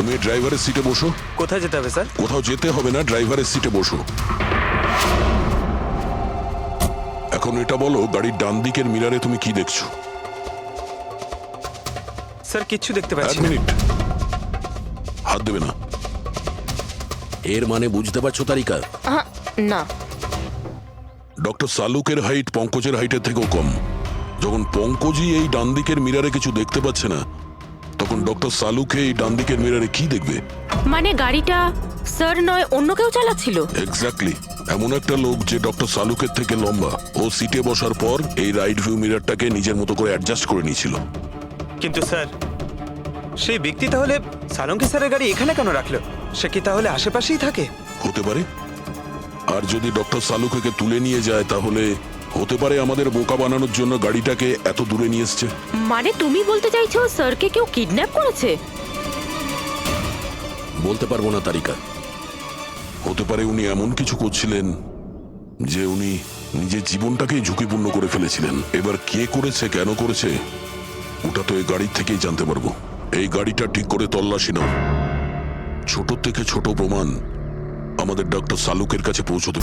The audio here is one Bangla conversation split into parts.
তুমি ড্রাইভারের সিটে বসো। কোথায় যেতে হবে স্যার? কোথাও যেতে হবে না, ড্রাইভারের সিটে বসো। এখন এটা বলো, গাড়ির ডান দিকের মিরারে তুমি কি দেখছো? স্যার কিচ্ছু দেখতে এক পাচ্ছি না। মিনিট, হাত দেবে না। এর মানে বুঝতে পারছো তারিকা? না। ডক্টর সালুকের হাইট পঙ্কজের হাইটের থেকেও কম। যখন পঙ্কজই এই ডান দিকের মিরারে কিছু দেখতে পাচ্ছে না, তখন ডক্টর সালুকে এই ডান দিকের মিরারে কি দেখবে? মানে গাড়িটা স্যার নয়, অন্য কেউ চালাচ্ছিল। এক্স্যাক্টলি, এমন একটা লোক যে ডক্টর সালুকের থেকে লম্বা। ও সিটে বসার পর এই রাইট ভিউ মিরারটাকে নিজের মতো করে অ্যাডজাস্ট করে নিয়েছিল। কিন্তু স্যার, সেই ব্যক্তি তাহলে সালঙ্কি স্যারের গাড়ি এখানে কেন রাখলো? সে কি তাহলে আশেপাশেই থাকে? হতে পারে। আর যদি ডক্টর সালুকে তুলে নিয়ে যায়, তাহলে হতে পারে আমাদের বোকা বানানোর জন্য গাড়িটাকে এত দূরে নিয়ে এসছে। মানে তুমি বলতে চাইছো স্যারকে কেউ কিডন্যাপ করেছে? বলতে পারবো না তারিকা। হতে পারে উনি এমন কিছু করছিলেন যে উনি নিজের জীবনটাকেই ঝুঁকিপূর্ণ করে ফেলেছিলেন। এবার কে করেছে, কেন করেছে, ওটা তো এই গাড়ির থেকেই জানতে পারবো। এই গাড়িটা ঠিক করে তল্লাশি নাও। ছোট থেকে ছোট প্রমাণ আমাদের ডক্টর সালুকের কাছে পৌঁছতে।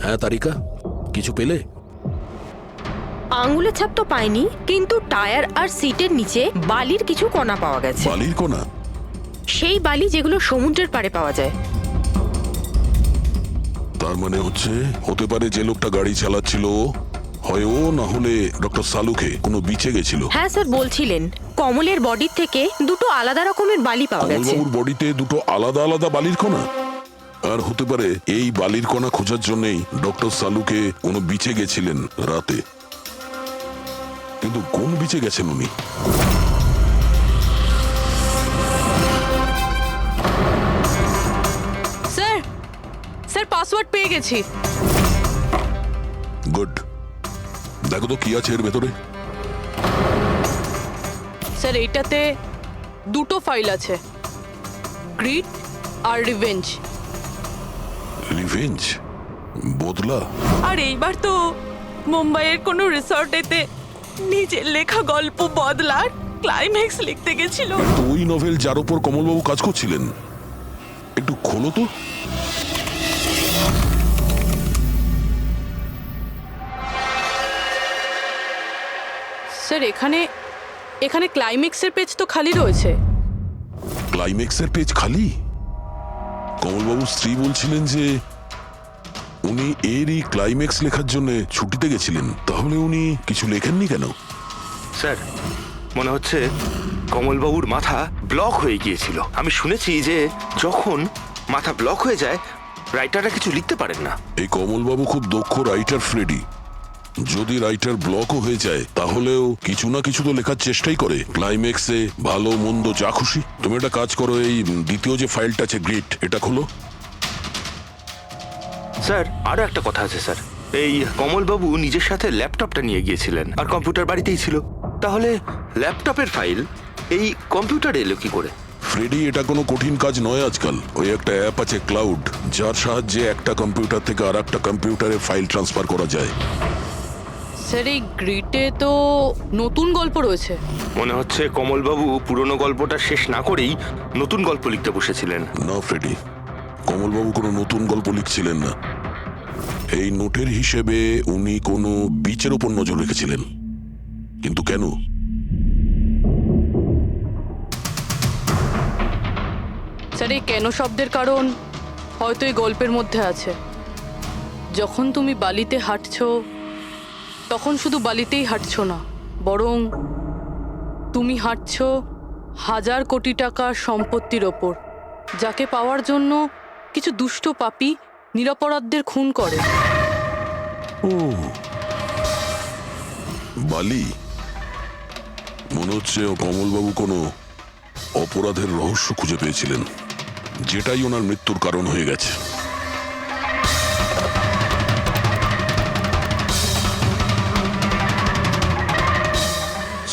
হ্যাঁ তারিকা, কিছু পেলে? আঙ্গুলের ছাপ তো পাইনি, কিন্তু টায়ার আর সিটের নিচে বালির কিছু কণা পাওয়া গেছে। বালির কোনা? সেই বালি যেগুলো সমুদ্রের পাড়ে পাওয়া যায়। তার মানে হতে পারে যে লোকটা গাড়ি চালাচ্ছিল হয় ও, না হলে ডক্টর সালুকে কোনো বিচে গেছিল। হ্যাঁ স্যার বলছিলেন কমলের বডির থেকে দুটো আলাদা রকমের বালি পাওয়া গেছে। কমলবাবুর বডিতে দুটো আলাদা আলাদা বালির কণা। আর হতে পারে এই বালির কণা খোঁজার জন্যই ডক্টর সালুকে কোনো বিচে গেছিলেন রাতে। কিন্তু কোন বিচে গেছেন উনি? স্যার, স্যার পাসওয়ার্ড পেয়ে গেছি। গুড। দেখো তো কি আছে এর ভেতরে। স্যার এইটাতে দুটো ফাইল আছে, গ্রিড আর রিভেঞ্জ। রিভেঞ্জ? বদলা? আর এইবার তো মুম্বাইয়ের কোনো রিসর্টেতে নিজের লেখা গল্প বদলার ক্লাইম্যাক্স লিখতে গেছিল। তো ওই নভেল যার উপর কমলবাবু কাজ করছিলেন, একটু খোলো তো। স্যার এখানে এখানে ক্লাইম্যাক্সের পেজ তো খালি রয়েছে। ক্লাইম্যাক্সের পেজ খালি? কমলবাবুর স্ত্রী বলছিলেন যে উনি এরই ক্লাইম্যাক্স লেখার জন্য ছুটিতে গেছিলেন। তাহলে উনি কিছু লেখেননি কেন? স্যার, মনে হচ্ছে কমলবাবুর মাথা ব্লক হয়ে গিয়েছিল। আমি শুনেছি যে যখন মাথা ব্লক হয়ে যায়, রাইটাররা কিছু লিখতে পারেন না। এই কমলবাবু খুব দক্ষ রাইটার ফ্রেডি। যদি রাইটার ব্লকও হয়ে যায়, তাহলেও কিছু না কিছু তো লেখার চেষ্টাই করে। ক্লাইম্যাক্সে ভালো মন্দ যা খুশি। তুমি একটা কাজ করো, এই দ্বিতীয় যে ফাইলটা আছে গ্রিড, এটা খোলো। স্যার, আরো একটা কথা আছে স্যার। এই কমলবাবু নিজের সাথে ল্যাপটপটা নিয়ে গিয়েছিলেন, আর কম্পিউটার বাড়িতেই ছিল। তাহলে ল্যাপটপের ফাইল এই কম্পিউটারে এলো কি করে? ফ্রেডি, এটা কোনো কঠিন কাজ নয় আজকাল। ওই একটা অ্যাপ আছে ক্লাউড, যার সাহায্যে একটা কম্পিউটার থেকে আর একটা কম্পিউটারে ফাইল ট্রান্সফার করা যায়। স্যার এই গ্রিডে তো নতুন গল্প রয়েছে। মনে হচ্ছে কমলবাবু পুরনো গল্পটা শেষ না করেই নতুন গল্প লিখতে বসেছিলেন। না ফ্রেডি, কমলবাবু কোনো নতুন গল্প লিখছিলেন না। এই নোটের হিসেবে উনি কোনো বিচের ওপর নজর রেখেছিলেন। কিন্তু কেন? স্যার এই কেন শব্দের কারণ হয়তো এই গল্পের মধ্যে আছে। যখন তুমি বালিতে হাঁটছো, তখন শুধু বালিতেই হাঁটছো না, বরং তুমি হাঁটছো 1000 কোটি টাকার সম্পত্তির ওপর, যাকে পাওয়ার জন্য কিছু দুষ্ট পাপী নিরপরাধদের খুন করে। ও, বালি। মনে হচ্ছে ও কমলবাবু কোনো অপরাধের রহস্য খুঁজে পেয়েছিলেন, যেটাই ওনার মৃত্যুর কারণ হয়ে গেছে।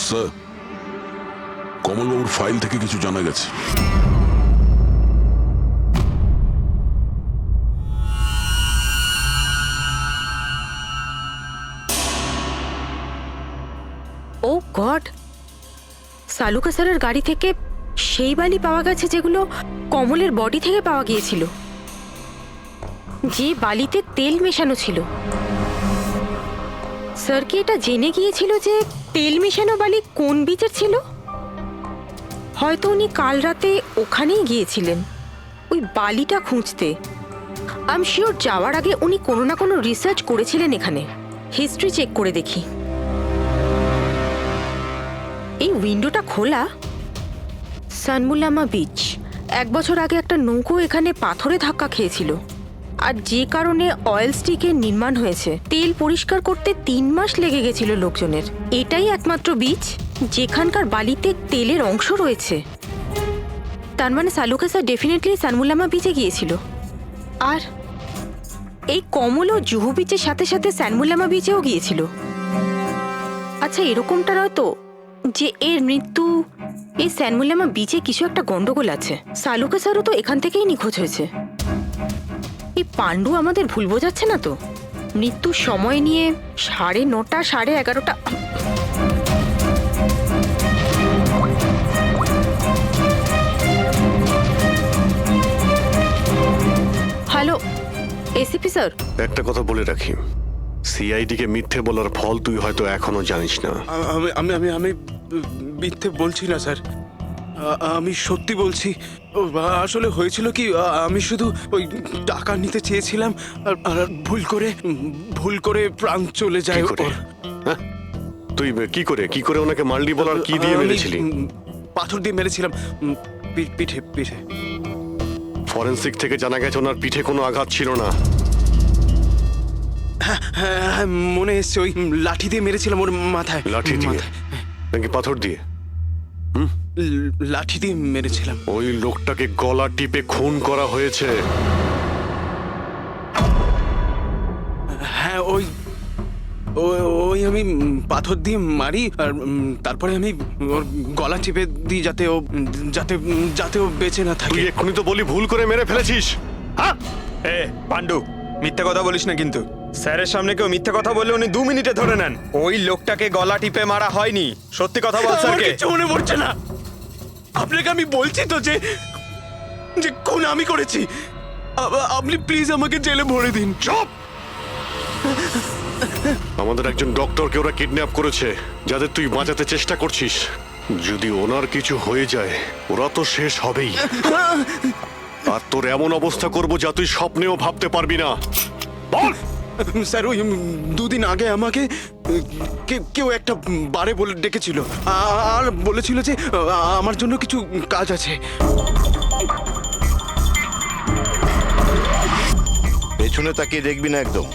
স্যার, কমলবাবুর ফাইল থেকে কিছু জানা গেছে। ও গড, সালুকা স্যারের গাড়ি থেকে সেই বালি পাওয়া গেছে যেগুলো কমলের বডি থেকে পাওয়া গিয়েছিল, যে বালিতে তেল মেশানো ছিল। স্যার কি এটা জেনে গিয়েছিল যে তেল মেশানো বালি কোন বিচের ছিল? হয়তো উনি কাল রাতে ওখানেই গিয়েছিলেন ওই বালিটা খুঁজতে। আই এম শিওর যাওয়ার আগে উনি কোনো না কোনো রিসার্চ করেছিলেন এখানে। হিস্ট্রি চেক করে দেখি। এই উইন্ডোটা খোলা। সানমুলামা বিচ, 1 বছর আগে একটা নৌকো এখানে পাথরে ধাক্কা খেয়েছিল, আর যে কারণে অয়েল স্টিকের নির্মাণ হয়েছে। তেল পরিষ্কার করতে 3 মাস লেগে গেছিল লোকজনের। এটাই একমাত্র বিচ যেখানকার বালিতে তেলের অংশ রয়েছে। তার মানে সালুকা স্যার ডেফিনেটলি সানমুলামা বিচে গিয়েছিল। আর এই কমলও জুহু বিচের সাথে সাথে সানমুলামা বিচেও গিয়েছিল। আচ্ছা, এরকমটা নয় তো যে এর মৃত্যু এই সানমুলামা বিচে কিছু একটা গন্ডগোল আছে? সালুকা স্যারও তো এখান থেকেই নিখোঁজ হয়েছে। এই পাণ্ডু আমাদের ভুল বোঝাচ্ছে না তো? মৃত্যুর সময় নিয়ে 9:30 11:30। Hello ACP sir. একটা কথা বলে রাখি, সিআইডি কে মিথ্যে বলার ফল তুই হয়তো এখনো জানিস না। আমি আমি আমি আমি মিথ্যে বলছি না স্যার, আমি সত্যি বলছি। আসলে হয়েছিল কি, আমি শুধু ওই টাকা নিতে চেয়েছিলাম আর ভুল করে প্রাণ চলে যায় কি করে? ওর। হ্যাঁ? তুই কি করে ওনাকে মাল্ডি বলার কি দিয়ে আমি, মেরেছিলি? পাথর দিয়ে মেরেছিলাম, পিঠে পিঠে। ফরেনসিক থেকে জানা গেছে ওনার পিঠে কোনো আঘাত ছিল না। হ্যাঁ, মনে এসছে ওই লাঠি দিয়ে মেরেছিলাম ওর মাথায়। লাঠি দিয়ে মাথায়। নাকি পাথর দিয়ে? লাঠি দিয়ে মেরেছিলাম। ওই লোকটাকে গলা টিপে খুন করা হয়েছে। হ্যাঁ, ওই আমি পাথর দিয়ে মারি, আর তারপরে আমি ওর গলা চেপে দিই যাতে ও বেঁচে না তুই থাকে। এক্ষুনি তো বলি ভুল করে মেরে ফেলেছিস। হ্যাঁ? এ পাণ্ডু, মিথ্যে কথা বলিস না কিন্তু। স্যারের সামনে কেউ মিথ্যে কথা বললে উনি 2 মিনিটে ধরে নেন। ওই লোকটাকে গলা টিপে মারা হয়নি। সত্যি কথা বল আমার স্যারকে। কিচ্ছু মনে পড়ছে না। আপনাকে আমি বলছি তো যে খুন আমি করেছি। আপনি প্লিজ আমাকে জেলে ভরে দিন। চুপ! আমাদের একজন ডক্টরকে ওরা কিডন্যাপ করেছে, যাদের তুই বাঁচাতে চেষ্টা করছিস। যদি ওনার কিছু হয়ে যায় ওরা তো শেষ হবেই। আর তোর এমন অবস্থা করবো যা তুই স্বপ্নেও ভাবতে পারবি না। বল! স্যার, ওই 2 দিন আগে আমাকে কেউ একটা বারে বলে ডেকেছিল, আর বলেছিল যে আমার জন্য কিছু কাজ আছে। পেছনে তাকিয়ে দেখবি না একদম।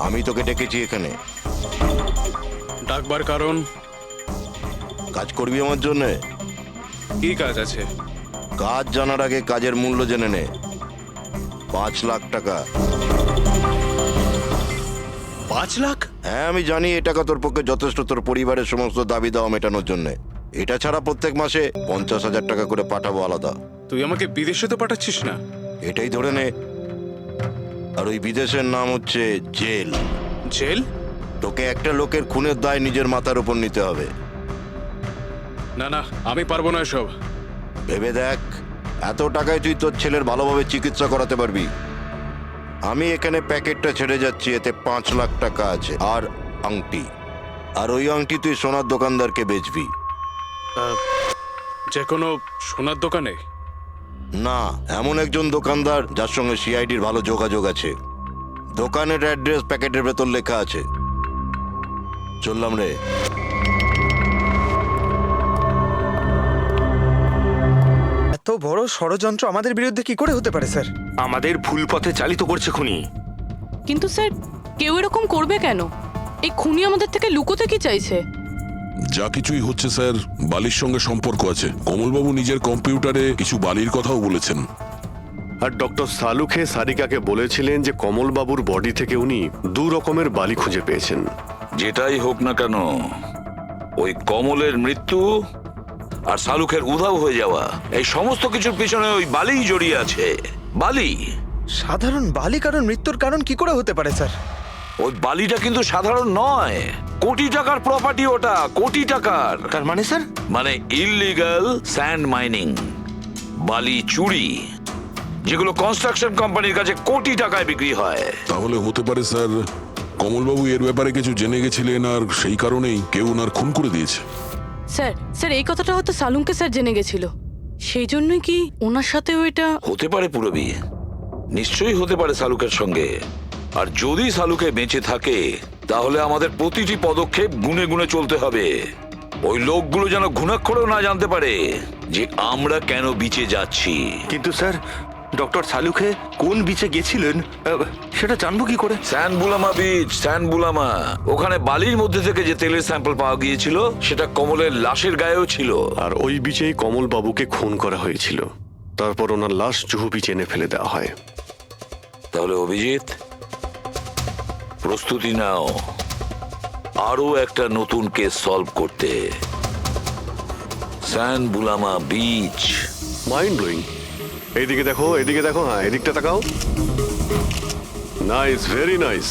আমি তোকে ডেকেছি এখানে। ডাকবার কারণ? কাজ করবি আমার জন্য? কি কাজ আছে? কাজ জানার আগে কাজের মূল্য জেনে নে। 5 লাখ টাকা। 5 লাখ? হ্যাঁ, আমি জানি এই টাকা তোর পক্ষে যথেষ্ট তোর পরিবারের সমস্ত দাবি দাওয়া মেটানোর জন্য। এটা ছাড়া প্রত্যেক মাসে 50,000 টাকা করে পাঠাবো আলাদা। তুই আমাকে বিদেশে তো পাঠাচ্ছিস না? এটাই ধরে নে। আর ওই বিদেশের নাম হচ্ছে জেল। জেল? তোকে একটা লোকের খুনের দায় নিজের মাথার উপর নিতে হবে। না না, আমি পারবো না এসব। ভেবে দেখ, এত টাকায় তুই তোর ছেলের ভালোভাবে চিকিৎসা করাতে পারবি। আমি এখানে প্যাকেটটা ছেড়ে যাচ্ছি, এতে 5 লাখ টাকা আছে আর আংটি। আর ওই আংটি তুই সোনার দোকানদারকে বেচবি। যে কোনো সোনার দোকানে? না, এমন একজন দোকানদার যার সঙ্গে সিআইডির ভালো যোগাযোগ আছে। দোকানের অ্যাড্রেস প্যাকেটের ভেতর লেখা আছে। চললাম রে। এত বড় ষড়যন্ত্র আমাদের বিরুদ্ধে কি করে হতে পারে স্যার? আমাদের ভুল পথে চালিত করছে খুনি। কিন্তু স্যার, কেউ এরকম করবে কেন? এই খুনি আমাদের থেকে লুকোতে কি চাইছে? যা কিছুই হচ্ছে স্যার বালির সঙ্গে সম্পর্ক আছে। কমলবাবু নিজের কম্পিউটারে কিছু বালির কথাও বলেছেন। আর ডক্টর সালুখে সারিকাকে বলেছিলেন যে কমলবাবুর বডি থেকে উনি 2 রকমের বালি খুঁজে পেয়েছেন। যেটাই হোক না কেন, ওই কমলের মৃত্যু আর শালুকের উধাও হয়ে যাওয়া, এই সমস্ত কিছুর পিছনে ওই বালিই জড়িয়ে আছে। বালি। সাধারণ বালি কারণ মৃত্যুর কারণ কি করে হতে পারে স্যার? ওই বালিটা কিন্তু সাধারণ নয়, কোটি টাকার প্রপার্টি ওটা, কোটি টাকার। তার মানে স্যার? মানে ইললিগাল স্যান্ড মাইনিং, বালি চুরি, যেগুলো কনস্ট্রাকশন কোম্পানির কাছে কোটি টাকায় বিক্রি হয়। তাহলে হতে পারে স্যার কমলবাবু এর ব্যাপারে কিছু জেনে গেছিলেন আর সেই কারণেই কেউ ওনার খুন করে দিয়েছে। স্যার এই কথাটা হয়তো সালুঙ্কে স্যার জেনে গেছিল, সেই জন্যই কি ওনার সাথেও এটা হতে পারে পুরবী, নিশ্চয়ই হতে পারে শালুকের সঙ্গে। আর যদি শালুকে বেঁচে থাকে তাহলে আমাদের প্রতিটি পদক্ষেপ গুনে গুনে চলতে হবে। ওই লোকগুলো যেন ঘুণাক্ষরেও না জানতে পারে যে আমরা কেন বিচে যাচ্ছি। কিন্তু স্যার, ডক্টর সালুখে কোন বিচে গেছিলেন সেটা জানবো কি করে? স্যান বুলামা বিচ, স্যান বুলামা। ওখানে বালির মধ্যে থেকে যে তেলের স্যাম্পল পাওয়া গিয়েছিল সেটা কমলের লাশের গায়েও ছিল। আর ওই বিচেই কমলবাবুকে খুন করা হয়েছিল। তারপর ওনার লাশ জুহু বিচে এনে ফেলে দেওয়া হয়। তাহলে অভিজিৎ, প্রস্তুতি নাও আরো একটা নতুন কেস সলভ করতে। স্যান বুলামা বিচ। Mind blowing. এইদিকে দেখো, এদিকে দেখো, হ্যাঁ এদিকটা তাকাও। Nice, very nice.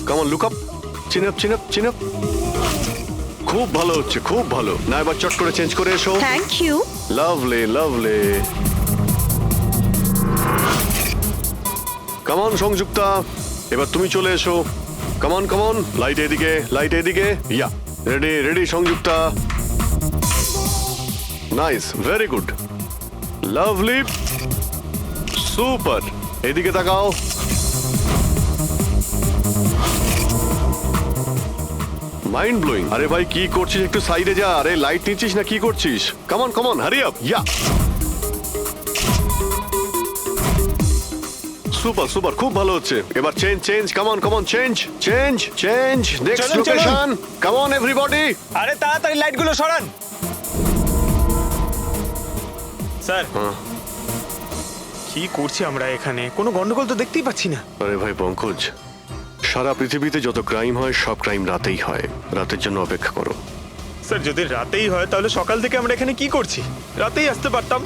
Come on, look up, chin up, chin up, chin up. খুব ভালো হচ্ছে, খুব ভালো। না এবার চট করে চেঞ্জ করে এসো। Thank you. Lovely, lovely. Come on Sanjukta, এবার তুমি চলে এসো। Come on, come on. Light এদিকে, লাইট এদিকে। Yeah, ready, ready Sanjukta. Nice, very good, lovely, super. এদিকে তাকাও। Mind blowing. আরে ভাই কি করছিস, একটু সাইডে যা। আরে লাইট নিচ্ছিস না কি করছিস? Come on, hurry up. Yeah, super, super, খুব ভালো হচ্ছে। এবার change, change, come on, change, change, change. Next চলুন, চলুন। লোকেশন। Come on everybody. আরে তাড়াতাড়ি লাইটগুলো সরান। স্যার, কি করছি আমরা এখানে? কোনো গন্ডগোল তো দেখতেই পাচ্ছি না। আরে ভাই পঙ্কজ, সারা পৃথিবীতে যত ক্রাইম হয় সব ক্রাইম রাতেই হয়। রাতের জন্য অপেক্ষা করো। স্যার, যদি রাতেই হয় তাহলে সকাল থেকে আমরা এখানে কি করছি? রাতেই আসতে পারতাম।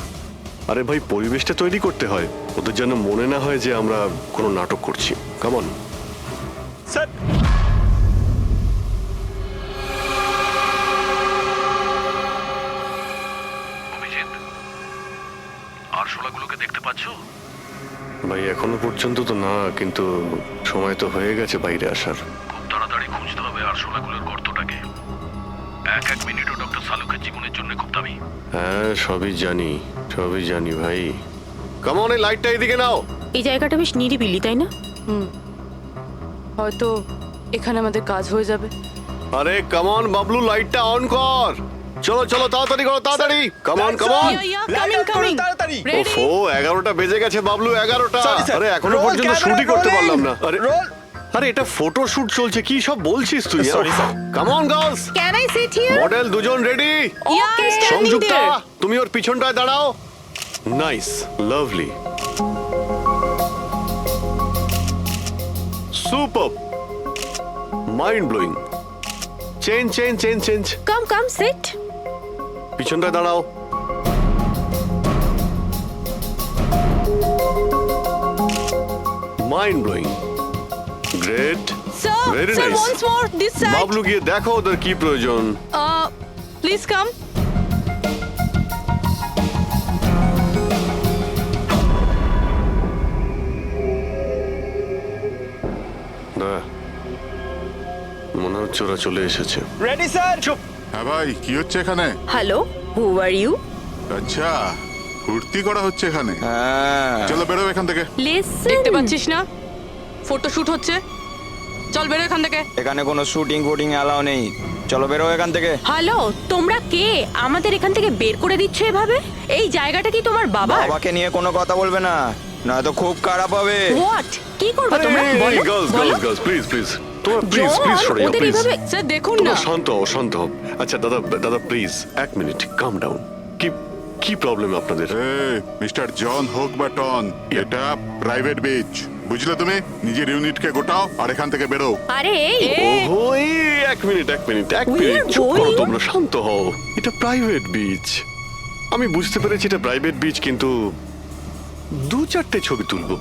আরে ভাই পরিবেশটা তৈরি করতে হয়, ওদের যেন মনে না হয় যে আমরা কোনো নাটক করছি। Come on. স্যার, আরশোলাগুলোকে দেখতে পাচ্ছো? ভাই এখনো পর্যন্ত তো না, কিন্তু সময় তো হয়ে গেছে বাইরে আসার। খুব তাড়াতাড়ি খুঁজতে হবে আরশোলাগুলোর গর্তটাকে। এক এক মিনিটও ডক্টর সালুকের জীবনের জন্য খুব দামি। হ্যাঁ সবই জানি, সবই জানি ভাই। কাম অন, এই লাইটটা এদিকে নাও। এই জায়গাটা বেশ নিরিবিলি, তাই না? হয়তো এখানে আমাদের কাজ হয়ে যাবে। আরে কাম অন বাবলু, লাইটটা অন কর। চলো চলো, তাড়াতাড়ি করো, তাড়াতাড়ি। Come on, come on. তাড়াতাড়ি। ওফো, 11টা বেজে গেছে বাবলু, 11টা। Sorry, sir. আরে এখনো Roll পর্যন্ত camera, শুটই করতে rolling. পারলাম না। আরে Roll. আরে এটা ফটো শুট চলছে, কি সব বলছিস তুই? Sorry, sir. Come on girls. Can I sit here? Model দুজন রেডি। সংযুক্তা, তুমি ওর পিছনটায় দাঁড়াও। Nice, lovely, super, mind blowing. Change, change, change, change. Come sit. পিছনটায় দাঁড়াও। Mind blowing, great, very nice. once more this side. Bablu গিয়ে দেখো ওদের কি প্রয়োজন। Please come. মনে হচ্ছে ওরা চলে এসেছে। Ready sir. চুপ। হ্যাঁ ভাই, কি হচ্ছে এখানে? Hello, who are you? আচ্ছা, ফুর্তি করা হচ্ছে এখানে। চলো বেরো এখান থেকে। লিসেন। দেখতে পাচ্ছিস না ফটো শুট হচ্ছে? চল বেরো এখান থেকে। এখানে কোনো শুটিং ফুটিং অ্যালাউ নেই। চলো বেরো এখান থেকে। হ্যালো, তোমরা কে? আমাদের এখান থেকে বের করে দিচ্ছ এভাবে? এই জায়গাটা কি তোমার বাবার? বাবাকে নিয়ে কোনো কথা বলবে না, নয়তো খুব খারাপ হবে। হোয়াট? কি করবে তোমরা? বলো, গার্লস, বলো। গার্লস, গার্লস, প্লিজ প্লিজ তোমরা প্লিজ প্লিজ সরে যাও ওদের প্লিজ এভাবে স্যার দেখুন না তোমরা শান্ত হও শান্ত হও আচ্ছা দাদা দাদা প্লিজ এক মিনিট কাম ডাউন কি কি প্রবলেম আপনাদের মিস্টার জন হোক বা টন এটা প্রাইভেট বিচ বুঝলে তুমি নিজের ইউনিটকে গোটাও আর এখান থেকে বেরো আরে এই ওহো এই এক মিনিট চুপ করো তোমরা শান্ত হও এটা প্রাইভেট বিচ আমি বুঝতে পেরেছি এটা প্রাইভেট বিচ কিন্তু 2-4টে ছবি তুলবো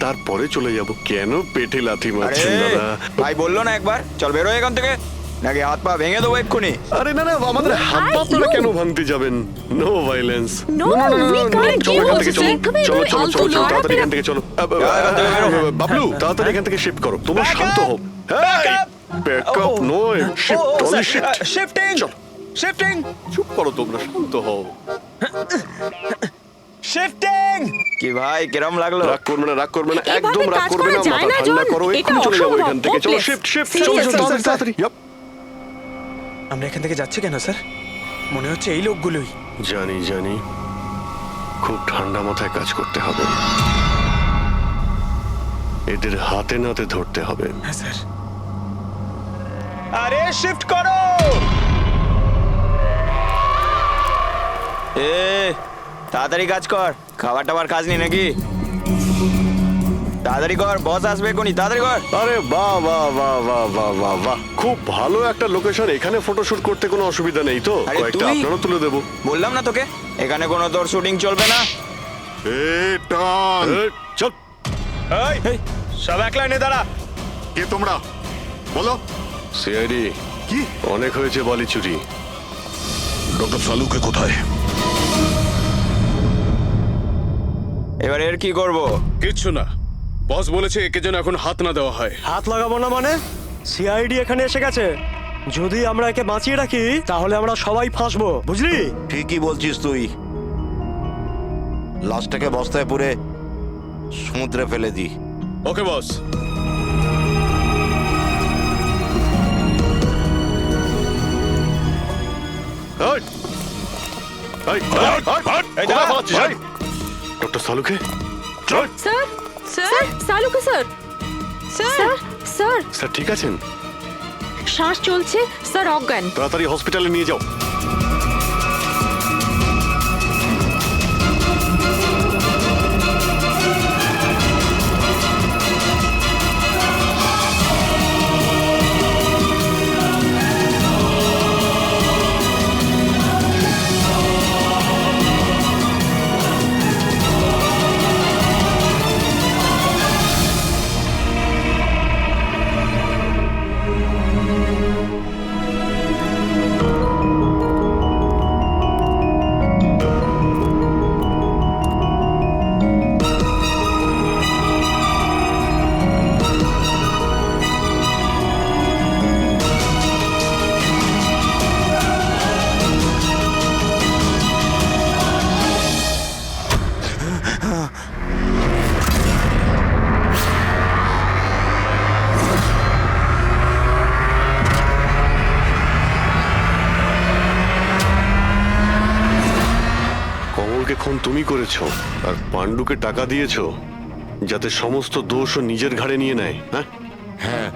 তারপরে চলে যাব কেন পেটে লাথি মারছেন দাদা ভাই বললো না একবার চল বেরো এখান থেকে নাকি হাত পা ভেঙে দেবো এক্ষুনি। আরে না না আমাদের হাত পা আপনারা কেন ভাঙতে যাবেন no violence No, we can't চলো do এখান থেকে চলো this. চলো চলো চলো চলো আলতু তাড়াতাড়ি লড়াই এখান থেকে চলো বাবলু তাড়াতাড়ি এখান থেকে শিফট করো তোমরা শান্ত হও ব্যাকআপ নয় shift only shift shifting shifting চুপ করো তোমরা শান্ত হও শিফটিং কি ভাই কিরম লাগলো? রাগ করবে না এভাবে একদম রাগ কাজ করবে না করা যায় মাথা না, ঠান্ডা জন। করো এটা এক্ষুনি চলে যাবো অসম্ভব, এখান থেকে চলো hopeless. শিফট শিফট Seriously, চলো sir. তাড়াতাড়ি Yup. আমরা এখান থেকে যাচ্ছি কেন স্যার? মনে হচ্ছে এই লোকগুলোই। জানি খুব ঠান্ডা মাথায় কাজ করতে হবে এদের হাতে নাতে ধরতে হবে হ্যাঁ স্যার। আরে শিফট করো। তাড়াতাড়ি কাজ কর, খাবার টাবার কাজ নেই নাকি? তাড়াতাড়ি কর, বস আসবে কোনি, তাড়াতাড়ি কর। আরে বাহ বাহ বাহ বাহ বাহ বাহ বাহ খুব ভালো একটা লোকেশন এখানে ফটোশুট করতে কোনো অসুবিধা নেই তো আরে কয়েকটা তুই- আপনারও তুলে দেবো বললাম না তোকে এখানে কোনো তোর শুটিং চলবে না। এ টন চল এই সব এক লাইনে দাঁড়া। কে তোমরা বলো? সিআইডি কি অনেক হয়েছে বালি চুরি ডক্টর সালুকে কোথায়? এবার এর কি করব? কিচ্ছু না, বস বলেছে একে যেন এখন হাত না দেওয়া হয়। হাত লাগাবো না মানে? সিআইডি এখানে এসে গেছে, যদি আমরা একে বাঁচিয়ে রাখি তাহলে আমরা সবাই ফাঁসবো, বুঝলি? ঠিকই বলছিস তুই, লাশটাকে বস্তায় পুরে সমুদ্রে ফেলে দি। Okay boss. ডক্টর সালুকে স্যার স্যার সালুকে স্যার স্যার স্যার স্যার ঠিক আছেন শ্বাস চলছে স্যার, অজ্ঞান। তাড়াতাড়ি হসপিটালে নিয়ে যাও কমলকে খুন তুমি করেছো আর পাণ্ডুকে টাকা দিয়েছো যাতে সমস্ত দোষও নিজের ঘাড়ে নিয়ে নেয়। হ্যাঁ হ্যাঁ,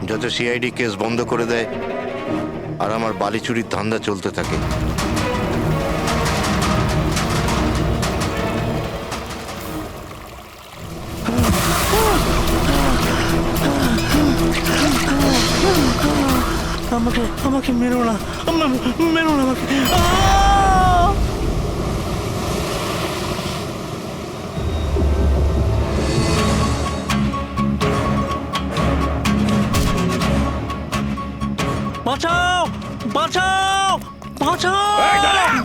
যাতে সিআইডি কেস বন্ধ করে দেয় আর আমার বালি চুরির ধান্দা চলতে থাকে। আমাকে মেরো না, মেরো না আমাকে। বাঁচাও বাঁচাও বাঁচাও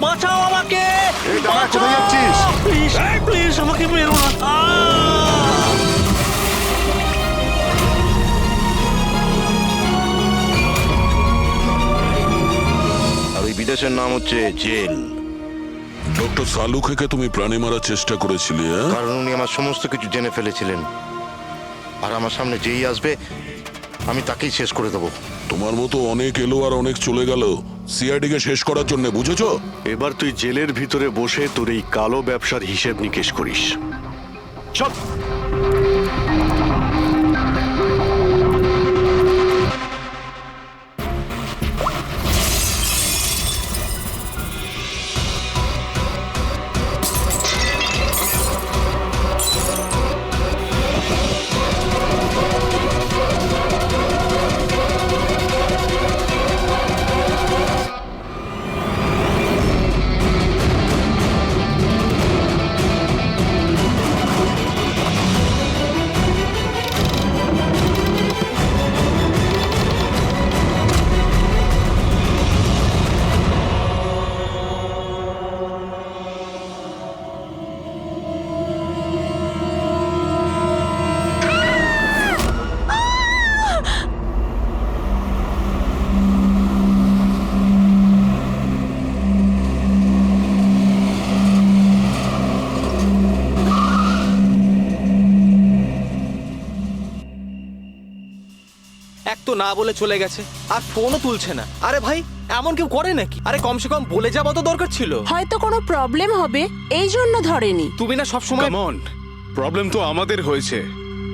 বাঁচাও আমাকে, এই দাঁড়া, কোথায় যাচ্ছিস? প্লিজ প্লিজ আমাকে মেরো না। আর ওই বিদেশের নাম হচ্ছে জেল, ডক্টর সালুকে তুমি প্রাণে মারার চেষ্টা করেছিলে, হ্যাঁ? কারণ উনি আমার সমস্ত কিছু জেনে ফেলেছিলেন আর আমার সামনে যেই আসবে আমি তাকেই শেষ করে দেবো। তোমার মতো অনেক এলো আর অনেক চলে গেল সিআইডি কে শেষ করার জন্য, বুঝেছো? এবার তুই জেলের ভিতরে বসে তোর এই কালো ব্যবসার হিসেব নিকেশ করিস। চল না বলে চলে গেছে, আর ফোনও তুলছে না। আরে ভাই, এমন কেউ করে নাকি? আরে কমসে কম বলে যাওয়া তো দরকার ছিল। হয়তো কোনো প্রবলেম হবে এই জন্য ধরেনি। তুমি না সবসময় কাম অন, প্রবলেম তো আমাদের হয়েছে,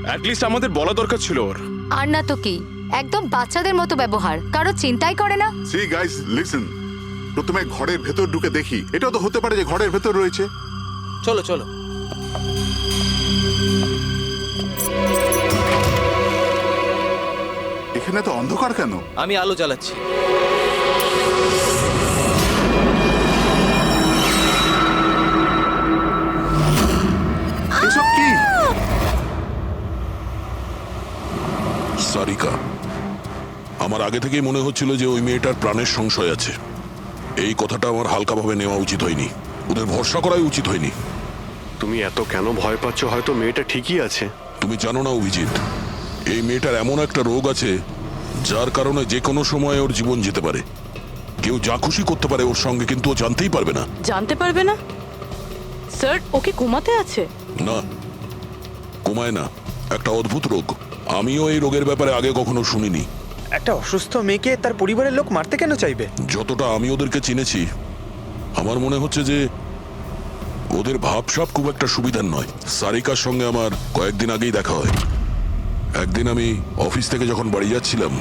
অ্যাটলিস্ট আমাদের বলা দরকার ছিল ওর। আর না তো কি, একদম বাচ্চাদের মতো ব্যবহার, কারো চিন্তাই করে না। সি গাইস লিসেন, প্রথমে ঘরের ভেতর ঢুকে দেখি, এটাও তো হতে পারে যে ঘরের ভেতর রয়েছে। চলো চলো। এখানে তো অন্ধকার কেন? আমি আলো জ্বালাচ্ছি। এসব কি? সারিকা, আমার আগে থেকেই মনে হচ্ছিল যে ওই মেয়েটার প্রাণের সংশয় আছে। এই কথাটা আমার হালকাভাবে নেওয়া উচিত হয়নি, ওদের ভরসা করাই উচিত হয়নি। তুমি এত কেন ভয় পাচ্ছ? হয়তো মেয়েটা ঠিকই আছে। তুমি জানো না অভিজিৎ, এই মেয়েটার এমন একটা রোগ আছে যার কারণে যে কোনো সময় ওর জীবন যেতে পারে। কেউ যা খুশি করতে পারে ওর সঙ্গে, কিন্তু ও জানতেই পারবে না। জানতে পারবে না? স্যার, ওকে ঘুমাতে আছে? না, কমায় না, একটা অদ্ভুত রোগ। আমিও এই রোগের ব্যাপারে আগে কখনো শুনিনি। একটা অসুস্থ মেয়েকে তার পরিবারের লোক মারতে কেন চাইবে? যতটা আমি ওদেরকে চিনেছি, আমার মনে হচ্ছে যে ওদের ভাবসাব খুব একটা সুবিধার নয়। সারিকার সঙ্গে আমার কয়েকদিন আগেই দেখা হয়। একদিন আমি অফিস থেকে যখন বাড়ি যাচ্ছিলাম,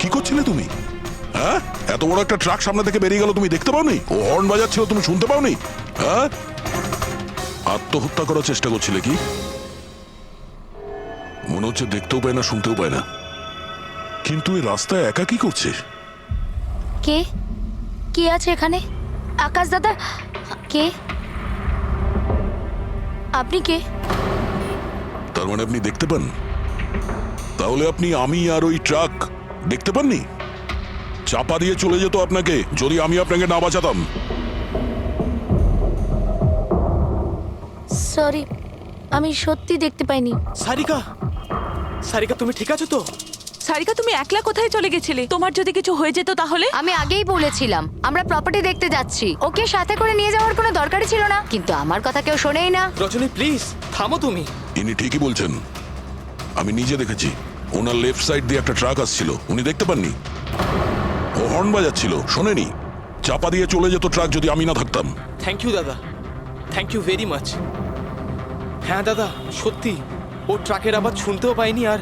কি করছিলে তুমি? হ্যাঁ, এত বড় একটা ট্রাক সামনে থেকে বেরিয়ে গেল, তুমি দেখতে পাওনি? ও হর্ন বাজাচ্ছিল, তুমি শুনতে পাওনি? হ্যাঁ, আত্মহত্যা করার চেষ্টা করছিলে কি? মনে হচ্ছে দেখতেও পায় না, শুনতেও পায় না। কিন্তু এই রাস্তায় একা কি করছে? কে কে আছে এখানে? আকাশ দাদা? কে আপনি? কে? তার মানে আপনি দেখতে পান? তাহলে আপনি আমি আর ওই ট্রাক দেখতে পাননি? চাপা দিয়ে চলে যেত আপনাকে যদি আমি আপনাকে না বাঁচাতাম। সরি, আমি সত্যি দেখতে পাইনি। সারিকা, সারিকা তুমি ঠিক আছো তো? সারিকা, তুমি একলা কোথায় চলে গেছিলে? তোমার যদি কিছু হয়ে যেত তাহলে? আমি আগেই বলেছিলাম আমরা প্রপার্টি দেখতে যাচ্ছি, ওকে সাথে করে নিয়ে যাওয়ার কোনো দরকারই ছিল না, কিন্তু আমার কথা কেউ শোনেই না। রজনী প্লিজ থামো তুমি। ইনি ঠিকই বলছেন, আমি নিজে দেখেছি। ওনার লেফট সাইড দিয়ে একটা ট্রাক আসছিল, উনি দেখতে পাননি। ও হর্ন বাজাচ্ছিল, শোনেনি। চাপা দিয়ে চলে যেত ট্রাক যদি আমি না থাকতাম। থ্যাংক ইউ দাদা, থ্যাংক ইউ ভেরি মাচ। হ্যাঁ দাদা, সত্যি ও ট্রাকের আওয়াজ শুনতেও পাইনি আর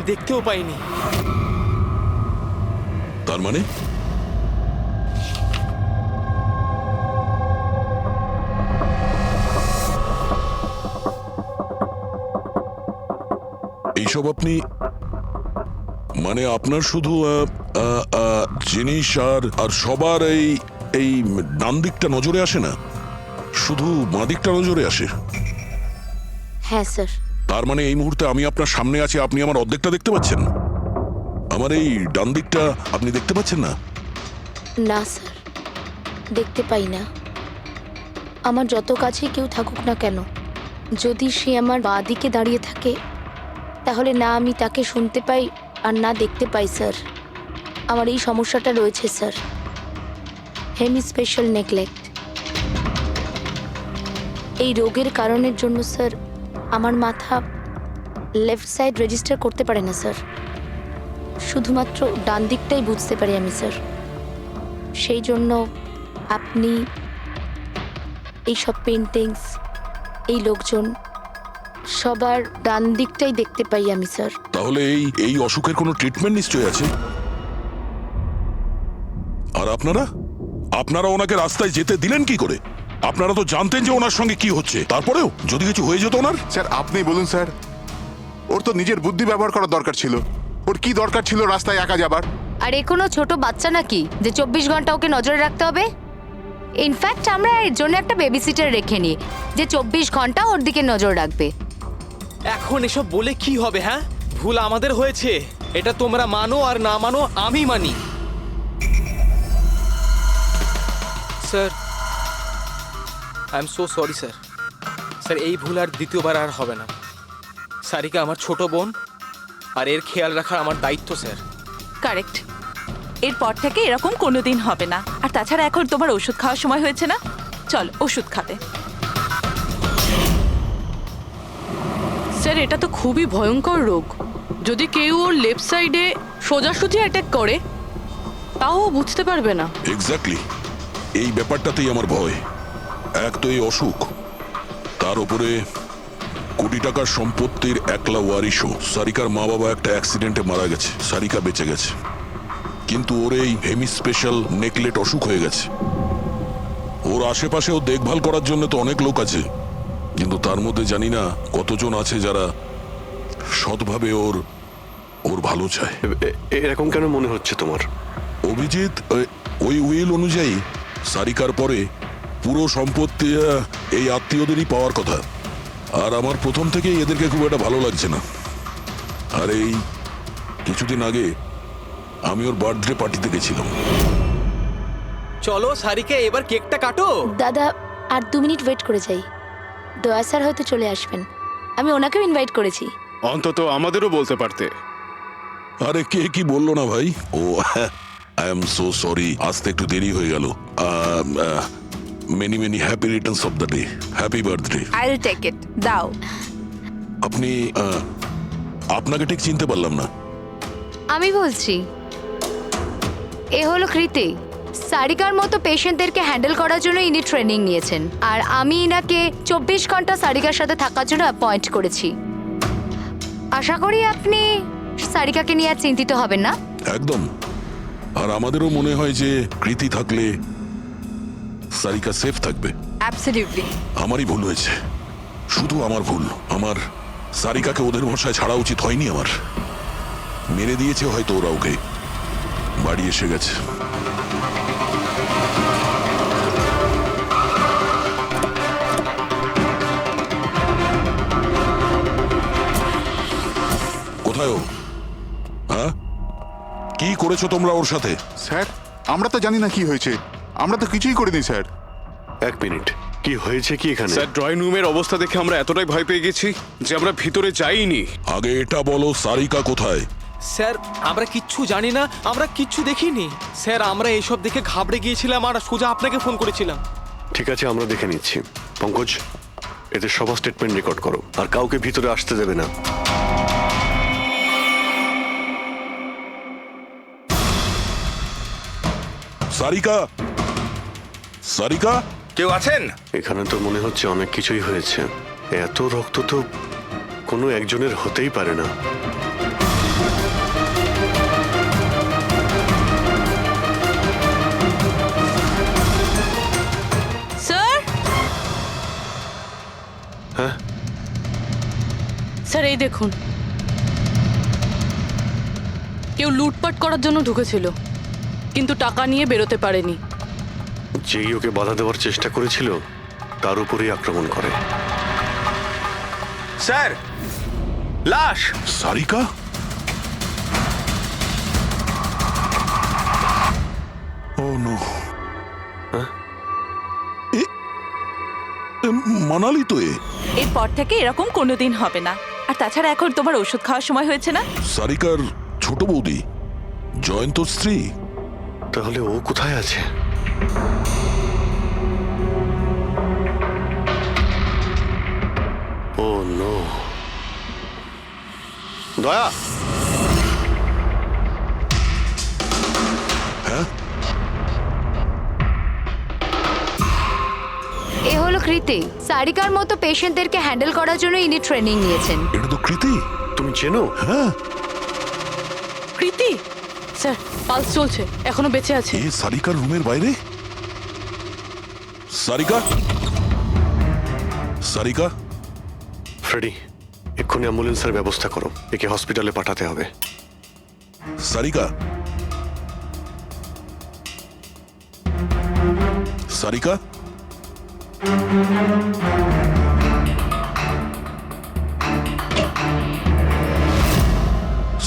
দেখতেও পাইনি। তার মানে এইসব আপনি, মানে আপনার শুধু জিনিস আর সবার এই ডান দিকটা নজরে আসে না, শুধু বাঁ দিকটা নজরে আসে? হ্যাঁ স্যার। তার মানে এই মুহূর্তে আমি আপনার সামনে আছি, আপনি আমার অর্ধেকটা দেখতে পাচ্ছেন, আমার এই ডান দিকটা আপনি দেখতে পাচ্ছেন না? না স্যার, দেখতে পাই না। আমার যত কাছে কেউ থাকুক না কেন, যদি সে আমার বাঁ দিকে দাঁড়িয়ে থাকে তাহলে না আমি তাকে শুনতে পাই আর না দেখতে পাই স্যার। আমার এই সমস্যাটা রয়েছে স্যার, হেমি স্পেশাল নেগলেক্ট। এই রোগের কারণের জন্য স্যার আমার মাথা লেফট সাইড রেজিস্টার করতে পারে না স্যার, শুধুমাত্র ডান দিকটাই বুঝতে পারি আমি স্যার। সেই জন্য আপনি এইসব পেন্টিংস, এই লোকজন, সবার ডান দিকটাই দেখতে পাই আমি স্যার। তাহলে এই অসুখের কোনো ট্রিটমেন্ট নিশ্চয়ই আছে। আর আপনারা ওনাকে রাস্তায় যেতে দিলেন কি করে? আপনারা তো জানতেন যে ওনার সঙ্গে কি হচ্ছে, তারপরেও যদি কিছু হয়ে যেত ওনার। স্যার আপনি বলুন স্যার, ওর তো নিজের বুদ্ধি ব্যবহার করার দরকার ছিল। ওর কি দরকার ছিল রাস্তায় একা যাবার? আর এ কোনো ছোট বাচ্চা নাকি যে 24 ঘন্টা ওকে নজরে রাখতে হবে? ইনফ্যাক্ট আমরা এর জন্য একটা বেবি সিটার রেখে নিই যে 24 ঘন্টা ওর দিকে নজর রাখবে। এখন এসব বলে কি হবে? হ্যাঁ, ভুল আমাদের হয়েছে, এটা তোমরা মানো আর না মানো আমি মানি। Sir, I am so sorry sir. Sir, এই ভুল আর দ্বিতীয়বার আর হবে না। সারিকা আমার ছোট বোন, আর এর খেয়াল রাখার আমার দায়িত্ব স্যার। কারেক্ট। এরপর থেকে এরকম কোনোদিন হবে না। আর তাছাড়া এখন তোমার ওষুধ খাওয়ার সময় হয়েছে না, চল ওষুধ খাবে। স্যার, এটা তো খুবই ভয়ঙ্কর রোগ। যদি কেউ ওর লেফট সাইডে সোজাসুজি অ্যাটাক করে তাও ও বুঝতে পারবে না। এক্স্যাক্টলি, এই ব্যাপারটাতেই আমার ভয়। এক তো এই অসুখ, তার উপরে কোটি টাকার সম্পত্তির একলা ওয়ারিশও। সারিকার মা বাবা একটা অ্যাক্সিডেন্টে মারা গেছে, সারিকা বেঁচে গেছে, কিন্তু ওর এই হেমি স্পেশাল নেকলেট অসুখ হয়ে গেছে। ওর আশেপাশেও দেখভাল করার জন্য তো অনেক লোক আছে, কিন্তু তার মধ্যে জানি না কতজন আছে যারা সৎভাবে ওর ওর ভালো চায়। এরকম কেন মনে হচ্ছে তোমার? অভিজিৎ, ওই উইল অনুযায়ী সারিকার পরে পুরো সম্পত্তি এই আত্মীয়দেরই পাওয়ার কথা। আর আমার প্রথম থেকেই এদেরকে খুব একটা ভালো লাগছে না। আর এই কিছুদিন আগে আমি ওর বার্থডে পার্টিতে গেছিলাম। চলো সারিকা, এবার কেকটা কাটো। দাদা, আর 2 মিনিট ওয়েট করে যাই। দয়া স্যার হয়তো চলে আসবেন, আমি ওনাকেও ইনভাইট করেছি। অন্তত আমাদেরও বলতে পারতে। আরে কে কি বললো না ভাই? Oh I am so sorry, আসতে একটু দেরি হয়ে গেল। Many many happy returns of the day, happy birthday. I will take it, দাও। আপনি আপনাকে ঠিক চিনতে পারলাম না। আমি বলছি, এ হলো কৃতি। সারিকার মতো পেশেন্টদেরকে হ্যান্ডেল করার জন্য ইনি ট্রেনিং নিয়েছেন, আর আমি ইনাকে 24 ঘন্টা সারিকার সাথে থাকার জন্য অ্যাপয়েন্ট করেছি। আশা করি আপনি সারিকাকে নিয়ে আর চিন্তিত হবেন না। একদম। আর আমাদেরও মনে হয় যে কৃতি থাকলে সারিকা সেফ থাকবে। অ্যাবসলিউটলি। আমারই ভুল হয়েছে, শুধু আমার ভুল। আমার সারিকাকে ওদের ভরসায় ছাড়া উচিত হয়নি আমার। মেরে দিয়েছে হয়তো ওরা ওকে। বাড়ি এসে গেছে। কোথায় ও? হ্যাঁ, কি করেছো তোমরা ওর সাথে? স্যার আমরা তো জানি না কি হয়েছে, আমরা তো কিছুই করিনি স্যার। 1 মিনিট, কি হয়েছে কি এখানে? স্যার, ড্রয়িং রুমের অবস্থা দেখে আমরা এতটাই ভয় পেয়ে গেছি যে আমরা ভিতরে যাইনি। আগে এটা বলো, সারিকা কোথায়? স্যার, আমরা কিচ্ছু জানি না, আমরা কিচ্ছু দেখিনি। স্যার, আমরা এইসব দেখে ঘাবড়ে গিয়েছিলাম আর সোজা আপনাকে ফোন করেছিলাম। ঠিক আছে, আমরা দেখে নিচ্ছি। পঙ্কজ, এদের সবার স্টেটমেন্ট রেকর্ড করো, আর কাউকে ভিতরে আসতে দেবে না। সারিকা, সারিকা, কেউ আছেন এখানে? তো মনে হচ্ছে অনেক কিছুই হয়েছে। এত রক্ত তো কোনো একজনের হতেই পারে না। স্যার, হ্যাঁ স্যার, এই দেখুন, কেউ লুটপাট করার জন্য ঢুকেছিল, কিন্তু টাকা নিয়ে বেরোতে পারেনি। যেই ওকে বাধা দেওয়ার চেষ্টা করেছিল তার উপরেই আক্রমণ করে। স্যার, লাশ। সারিকা? ও নো। মানালি তো এরপর থেকে এরকম কোনোদিন হবে না। আর তাছাড়া এখন তোমার ওষুধ খাওয়ার সময় হয়েছে না। সারিকার ছোট বৌদি, জয়ন্ত স্ত্রী। তাহলে ও কোথায় আছে? ও নো। দয়া, হ্যাঁ, এ হলো কৃতি। সারিকার মতো পেশেন্টদেরকে হ্যান্ডেল করার জন্য ইনি ট্রেনিং নিয়েছেন। এটা তো কৃতি। তুমি চেনো? হ্যাঁ। কৃতি? স্যার, পালস চলছে, এখনো বেঁচে আছে। এ সারিকার রুমের বাইরে? সারিকা, সারিকা, ফ্রেডি, এক্ষুনি অ্যাম্বুলেন্সের ব্যবস্থা করো, একে হসপিটালে পাঠাতে হবে। সারিকা, সারিকা,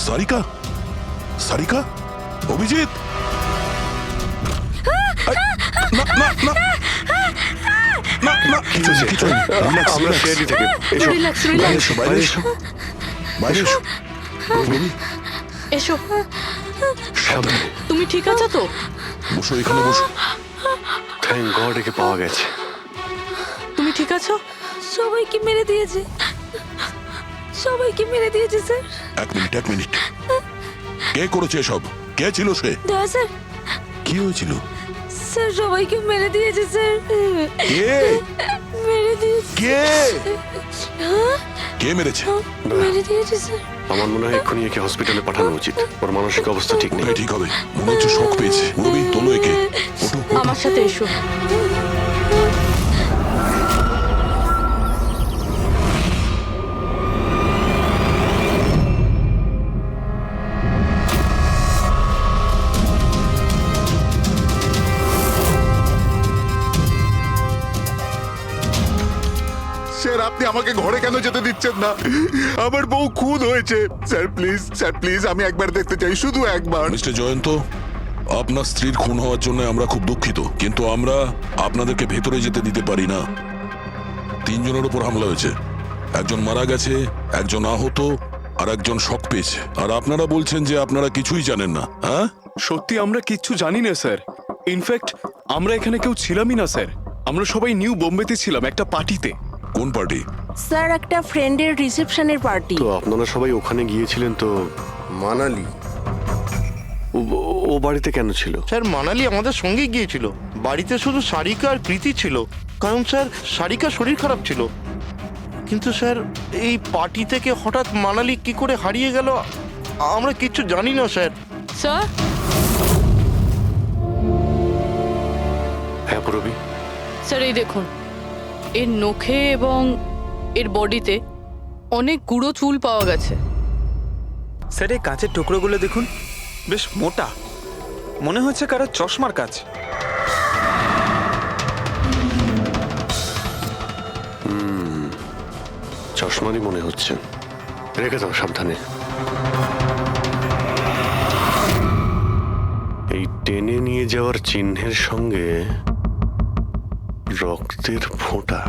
সারিকা, সারিকা, অভিজিৎ, না না না না না, কিছু নেই, কিছু নেই। Relax, আমরা relax. সিআইডি থেকে এসো, রিল্যাক্স বাইরে রিল্যাক্স এসো, বাইরে এসো, বাইরে এসো। রবি, এসো। সামনে। তুমি ঠিক আছো তো? বসো, এখানে বসো। থ্যাংক গড একে পাওয়া গেছে। তুমি ঠিক আছো? সবাইকে মেরে দিয়েছে, সবাইকে মেরে দিয়েছে স্যার। এক মিনিট, এক মিনিট। কে করেছে এসব? কে ছিল সে? দয়া স্যার, কি হয়েছিল? স্যার সবাইকে মেরে দিয়েছে স্যার। কে? মেরে দিয়েছে। কে? হ্যাঁ, কে মেরেছে? মেরে দিয়েছে স্যার। আমার মনে হয় এক্ষুনি একে হসপিটালে পাঠানো উচিত, ওর মানসিক অবস্থা ঠিক নেই। ওটাই ঠিক হবে, মনে হচ্ছে শক পেয়েছে। রবি, তোলো একে। ওঠো, ওঠো। আমার সাথে এসো। স্যার, আপনি আমাকে ঘরে কেন যেতে দিচ্ছেন না? আমার বউ খুন হয়েছে। স্যার প্লিজ, স্যার প্লিজ, আমি একবার দেখতে চাই, শুধু একবার। মিস্টার জয়ন্ত, আপনার স্ত্রীর খুন হওয়ার জন্য আমরা খুব দুঃখিত, কিন্তু আমরা আপনাদেরকে ভেতরে যেতে দিতে পারি না। 3 জনের উপর হামলা হয়েছে, একজন মারা গেছে, একজন আহত, আর একজন শক পেয়েছে। আর আপনারা বলছেন যে আপনারা কিছুই জানেন না। হ্যাঁ, সত্যি আমরা কিচ্ছু জানি না স্যার। ইনফ্যাক্ট আমরা এখানে কেউ ছিলামই না স্যার। আমরা সবাই নিউ বোম্বেতে ছিলাম একটা পার্টিতে। কোন পার্টি? স্যার একটা ফ্রেন্ডের রিসেপশনের পার্টি। তো আপনারা সবাই ওখানে গিয়েছিলেন তো? মানালি। ও বাড়িতে কেন ছিল? স্যার মানালি আমাদের সঙ্গে গিয়েছিল। বাড়িতে শুধু সারিকা আর প্রীতি ছিল, কারণ স্যার সারিকার শরীর খারাপ ছিল। কিন্তু স্যার এই পার্টি থেকে হঠাৎ মানালি কি করে হারিয়ে গেল আমরা কিচ্ছু জানি না স্যার। স্যার, হ্যাঁ পূরবী। স্যার এই দেখুন, এর নখে এবং এর বডিতে অনেক গুঁড়ো চুল পাওয়া গেছে। স্যার, এই কাঁচের টুকরোগুলো দেখুন, বেশ মোটা, মনে হচ্ছে কারো চশমার কাজ। চশমারই মনে হচ্ছে। রেখে দাও সাবধানে। এই টেনে নিয়ে যাওয়ার চিহ্নের সঙ্গে রক্তের ফোঁটা।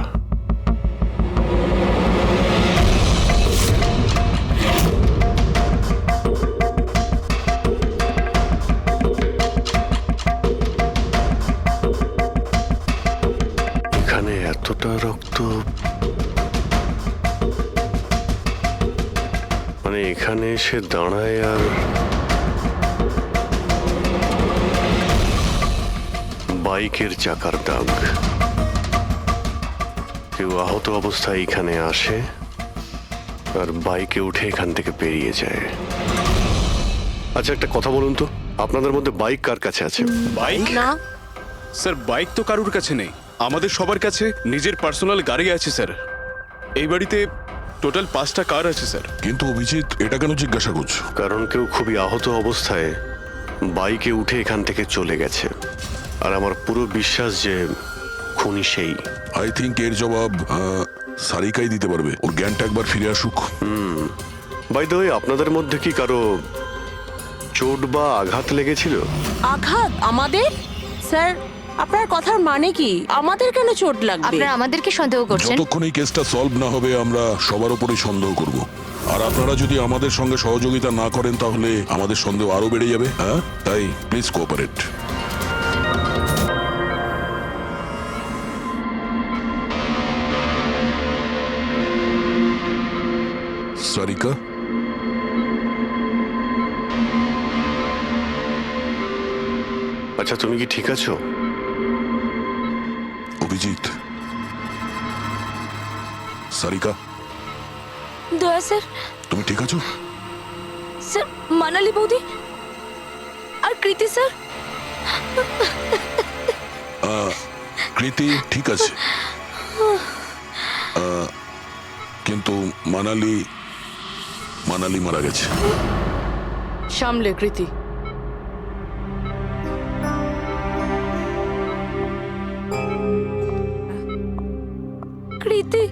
এখানে এতটা রক্ত, মানে এখানে এসে দাঁড়ায় আর বাইকের চাকার দাগ। কেউ আহত অবস্থায় এখানে আসে আর বাইকে উঠে এখান থেকে বেরিয়ে যায়। আচ্ছা একটা কথা বলুন তো, আপনাদের মধ্যে বাইক কার কাছে আছে? বাইক? না স্যার বাইক তো কারুর কাছে নেই, আমাদের সবার কাছে নিজের পার্সোনাল গাড়ি আছে স্যার। এই বাড়িতে টোটাল 5টা কার আছে স্যার। কিন্তু অভিজিৎ, এটা কেন জিজ্ঞাসা করছো? কারণ কেউ খুবই আহত অবস্থায় বাইকে উঠে এখান থেকে চলে গেছে, আর আমার পুরো বিশ্বাস যে খুনি সেই। আই থিঙ্ক এর জবাব সারিকাই দিতে পারবে। ওর জ্ঞানটা একবার ফিরে আসুক। বাই দ্য ওয়ে, আপনাদের মধ্যে কি কারো চোট বা আঘাত লেগেছিল? আঘাত আমাদের? স্যার আপনার কথার মানে কি? আমাদের কেন চোট লাগবে? আপনারা আমাদেরকে সন্দেহ করছেন? যতক্ষণ এই কেসটা সলভ না হবে আমরা সবার উপরেই সন্দেহ করব। আর আপনারা যদি আমাদের সঙ্গে সহযোগিতা না করেন তাহলে আমাদের সন্দেহ আরো বেড়ে যাবে। হ্যাঁ, তাই প্লিজ কোঅপারেট। সারিকা, আচ্ছা তুমি কি ঠিক আছো? অভিজিৎ, সারিকা, দয়া স্যার। তুমি ঠিক আছো? স্যার মানালি বৌদি আর কৃতি স্যার। কৃতি ঠিক আছে, কিন্তু মানালি মারা গেছে। সামলে কৃতি। কৃতি,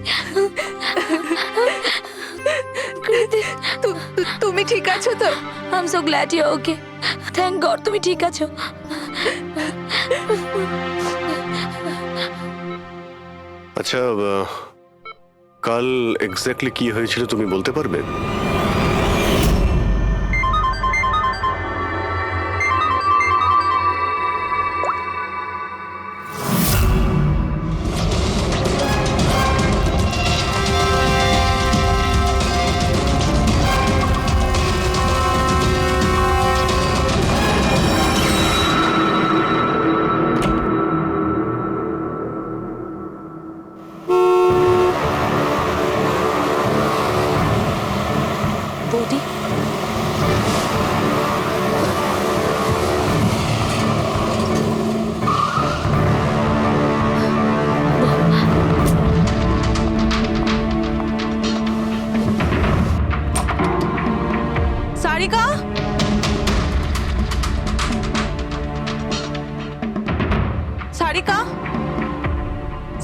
কৃতি, তুমি ঠিক আছো তো? I am so glad you okay. Thank God তুমি ঠিক আছো। আচ্ছা, কাল এক্স্যাক্টলি কি হয়েছিল তুমি বলতে পারবে? বৌদি, সারিকা, সারিকা,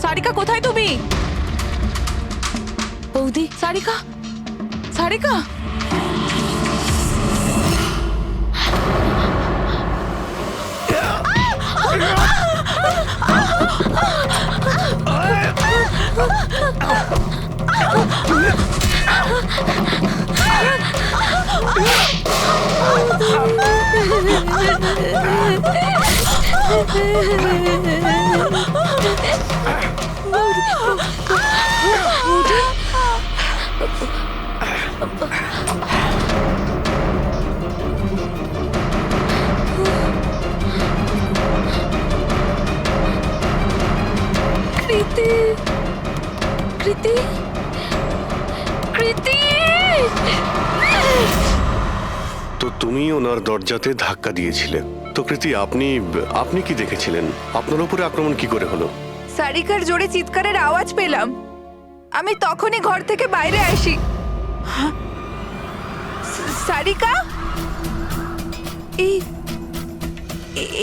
সারিকা কোথায় তুমি? বৌদি, সারিকা, সারিকা, কৃতি, কৃতি, কৃতি। তো তুমি ওনার দরজাতে ধাক্কা দিয়েছিলে। তো কৃতি, আপনি কি দেখেছিলেন? আপনার উপরে আক্রমণ কি করে হলো? সারিকার জোরে চিৎকারের আওয়াজ পেলাম, আমি তখনই ঘর থেকে বাইরে আসি। সারিকা,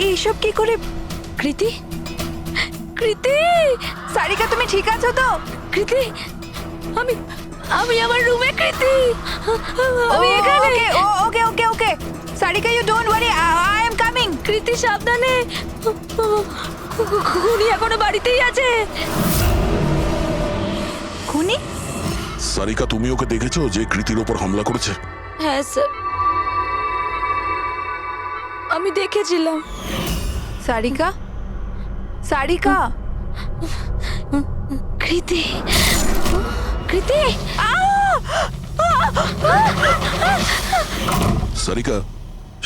এইসব কি করে? কৃতি, কৃতি, সারিকা তুমি ঠিক আছো তো? কৃতি, আমি আমার রুমে। কৃতি, আমি এখানে। Okay okay okay Sarika, you don't worry, I am coming. Kriti সাবধানে, খুনি এখনো বাড়িতেই আছে। খুনি? সারিকা, তুমি ওকে দেখেছো যে কৃতির ওপর হামলা করেছে? হ্যাঁ স্যার, আমি দেখেছিলাম। সারিকা, সারিকা, কৃতি, কৃতি, সারিকা,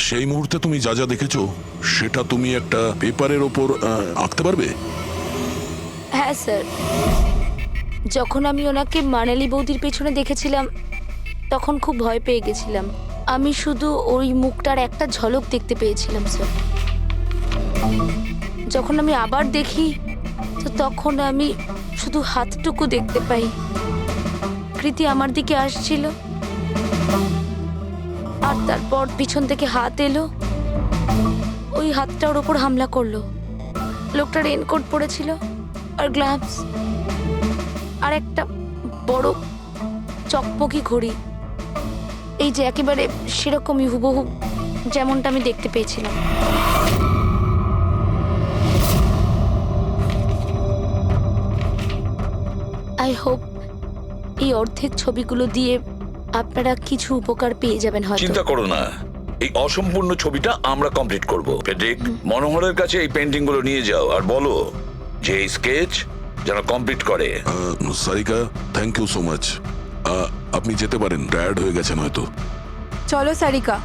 সেই মুহূর্তে তুমি যা যা দেখেছো সেটা তুমি একটা পেপারের ওপর আঁকতে পারবে? হ্যাঁ স্যার, যখন আমি ওনাকে মানালি বৌদির পেছনে দেখেছিলাম তখন খুব ভয় পেয়ে গেছিলাম। আমি শুধু ওই মুখটার একটা ঝলক দেখতে পেয়েছিলাম স্যার। যখন আমি আবার দেখি তো তখন আমি শুধু হাতটুকু দেখতে পাই। কৃতি আমার দিকে আসছিল আর তারপর পিছন থেকে হাত এলো, ওই হাতটা ওর ওপর হামলা করলো। লোকটা রেনকোট পরেছিল আর গ্লাভস আর একটা বড় চকমকি ঘড়ি, এই যে একেবারে সেরকমই হুবহু যেমনটা আমি দেখতে পেয়েছিলাম। আই হোপ এই অর্ধেক ছবিগুলো দিয়ে আপনারা কিছু উপকার পেয়ে যাবেন হয়তো। চিন্তা করো না, এই অসম্পূর্ণ ছবিটা আমরা কমপ্লিট করব। ফেডরিক, মনোহরের কাছে এই পেন্টিং গুলো নিয়ে যাও আর বলো যে এই স্কেচ যেন কমপ্লিট করে। Sarika, thank you so much. আপনি যেতে পারেন, টায়ার্ড হয়ে গেছেন হয়তো। চলো সারিকা।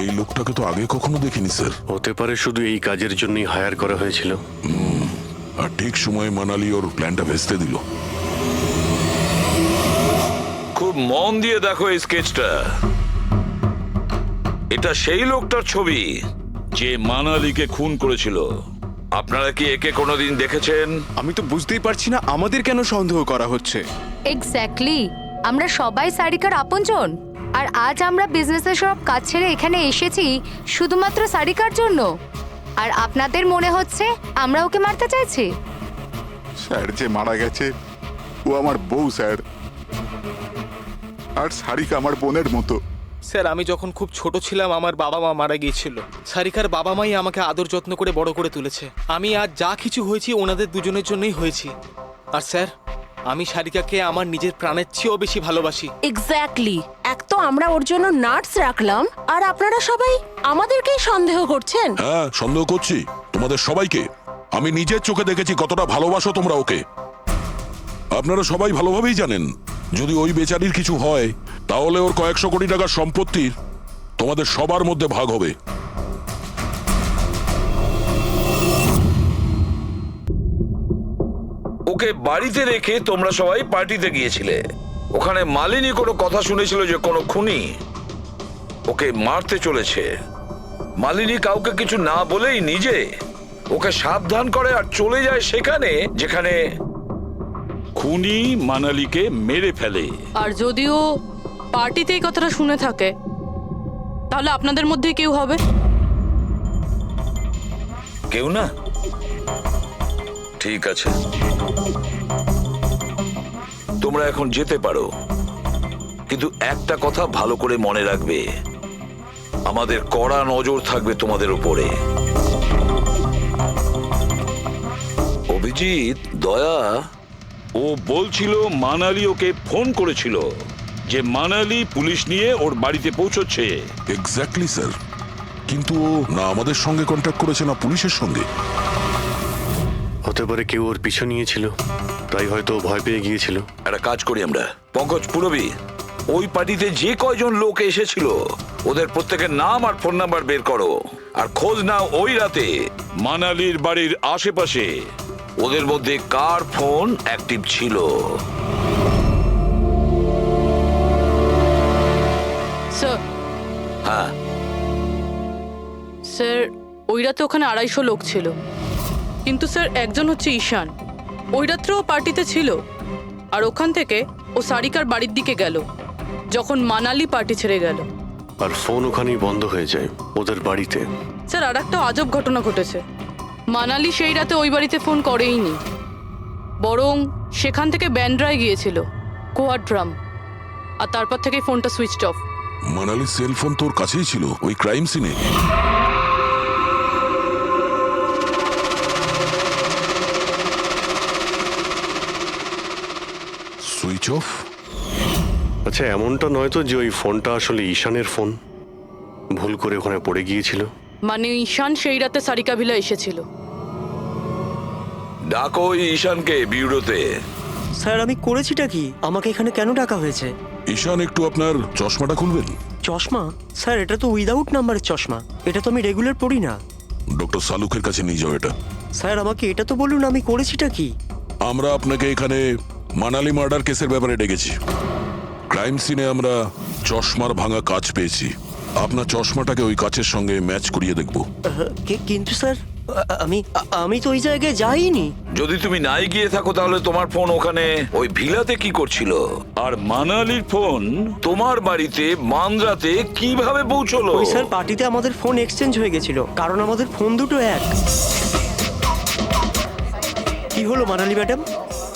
এই লোকটাকে তো আগে কখনো দেখিনি স্যার। হতে পারে শুধু এই কাজের জন্যই হায়ার করা হয়েছিল। আর ঠিক সময়ে মানালি ওর প্ল্যানটা ভেস্তে দিল। খুব খুব মন দিয়ে দেখো এই স্কেচটা। এটা সেই লোকটার ছবি যে মানালিকে খুন করেছিল। আপনারা কি একে কোনোদিন দেখেছেন? আমি তো বুঝতেই পারছি না আমাদের কেন সন্দেহ করা হচ্ছে। এক্স্যাক্টলি, আমরা সবাই সারিকার আপনজন, আর আজ আমরা বিজনেসের সব কাজ ছেড়ে এখানে এসেছি শুধুমাত্র সারিকার জন্য। আর আপনাদের মনে হচ্ছে আমরা ওকে মারতে চাইছি? স্যার যে মারা গেছে ও আমার বউ স্যার, আর সারিকা আমার বোনের মতো। স্যার আমি যখন খুব ছোট ছিলাম আমার বাবা মা মারা গিয়েছিল। সারিকার বাবা মাই আমাকে আদর যত্ন করে বড় করে তুলেছে। আমি আজ যা কিছু হয়েছি ওনাদের দুজনের জন্যই হয়েছি। আর স্যার আমি সারিকাকে আমার নিজের প্রাণের চেয়েও বেশি ভালোবাসি। এক্স্যাক্টলি, এক তো আমরা ওর জন্য নার্স রাখলাম, আর আপনারা সবাই আমাদেরকেই সন্দেহ করছেন। হ্যাঁ, সন্দেহ করছি তোমাদের সবাইকে। আমি নিজের চোখে দেখেছি কতটা ভালোবাসো তোমরা ওকে। আপনারা সবাই ভালোভাবেই জানেন যদি ওই বেচারির কিছু হয় তাহলে ওর কয়েকশো কোটি টাকার সম্পত্তির তোমাদের সবার মধ্যে ভাগ হবে। ওকে বাড়িতে রেখে তোমরা সবাই পার্টিতে গিয়েছিলে। ওখানে মালিনী কোনো কথা শুনেছিল যে কোনো খুনি ওকে মারতে চলেছে। মালিনী কাউকে কিছু না বলেই নিজে ওকে সাবধান করে আর চলে যায় সেখানে যেখানে খুনি মানালিকে মেরে ফেলে। আর যদিও পার্টিতে এই কথাটা শুনে থাকে তাহলে আপনাদের মধ্যে কেউ হবে? কেউ না? ঠিক আছে, তোমরা এখন যেতে পারো, কিন্তু একটা কথা ভালো করে মনে রাখবে, আমাদের কড়া নজর থাকবে তোমাদের উপরে। অভিজিৎ, দয়া, ও বলছিল মানালি ওকে ফোন করেছিল যে মানালি পুলিশ নিয়ে ওর বাড়িতে পৌঁছচ্ছে। এক্স্যাক্টলি স্যার, কিন্তু ও না আমাদের সঙ্গে কন্ট্যাক্ট করেছে না পুলিশের সঙ্গে। হতে পারে কেউ ওর পিছু নিয়েছিল, তাই হয়তো ভয় পেয়ে গিয়েছিল। একটা কাজ করি আমরা, পঙ্কজ পুরবী, ওই পার্টিতে যে কয়জন লোক এসেছিল ওদের প্রত্যেকের নাম আর ফোন নাম্বার বের করো, আর খোঁজ নাও ওই রাতে মানালির বাড়ির আশেপাশে ওদের মধ্যে কার ফোন অ্যাক্টিভ ছিল। স্যার। হ্যাঁ স্যার, ওই রাতে ওখানে 250 লোক ছিল, কিন্তু স্যার একজন হচ্ছে ঈশান। ওই রাত্রেও পার্টিতে ছিল, আর ওখান থেকে ও সারিকার বাড়ির দিকে গেল যখন মানালি পার্টি ছেড়ে গেল। আর ফোন ওখানেই বন্ধ হয়ে যায় ওদের বাড়িতে। স্যার আর একটা আজব ঘটনা ঘটেছে। মানালি সেই রাতে ওই বাড়িতে ফোন করেইনি, বরং সেখান থেকে ব্যান্ড্রায় গিয়েছিল কোয়াড্রাম, আর তারপর থেকে ফোনটা সুইচড অফ। মানালির সেলফোন তোর কাছেই ছিল ওই ক্রাইম সিনে। Switch off? আচ্ছা, এমনটা নয় তো যে ওই ফোনটা আসলে ঈশানের ফোন, ভুল করে ওখানে পড়ে গিয়েছিল? মানে ঈশান সেই রাতে সারিকা ভিলা এসেছিল। ডাকো ওই ঈশানকে বিউরোতে। স্যার আমি করেছিটা কি? আমাকে এখানে কেন ডাকা হয়েছে? ঈশান, একটু আপনার চশমাটা খুলবেন? চশমা? স্যার এটা তো উইদাউট নাম্বারের চশমা, এটা তো আমি রেগুলার পড়ি না। ডক্টর সালুকের কাছে নিয়ে যাও এটা। স্যার আমাকে এটা তো বলুন আমি করেছিটা কি? আমরা আপনাকে এখানে মানালি মার্ডার কেসের ব্যাপারে ডেকেছি। ক্রাইম সিনে আমরা চশমার ভাঙা কাঁচ পেয়েছি। আপনার চশমাটাকে ওই কাচের সঙ্গে ম্যাচ করিয়ে দেখব। কিন্তু স্যার আমি তো ওই জায়গায় যাইনি। যদি তুমি নাই গিয়ে থাকো তাহলে তোমার ফোন ওখানে ওই ভিলাতে কি করছিল? আর মানালির ফোন তোমার বাড়িতে মান্দ্রাতে কিভাবে পৌঁছলো? ওই স্যার পার্টিতে আমাদের ফোন এক্সচেঞ্জ হয়ে গেছিল, কারণ আমাদের ফোন দুটো এক। কি হলো মানালি ম্যাডাম,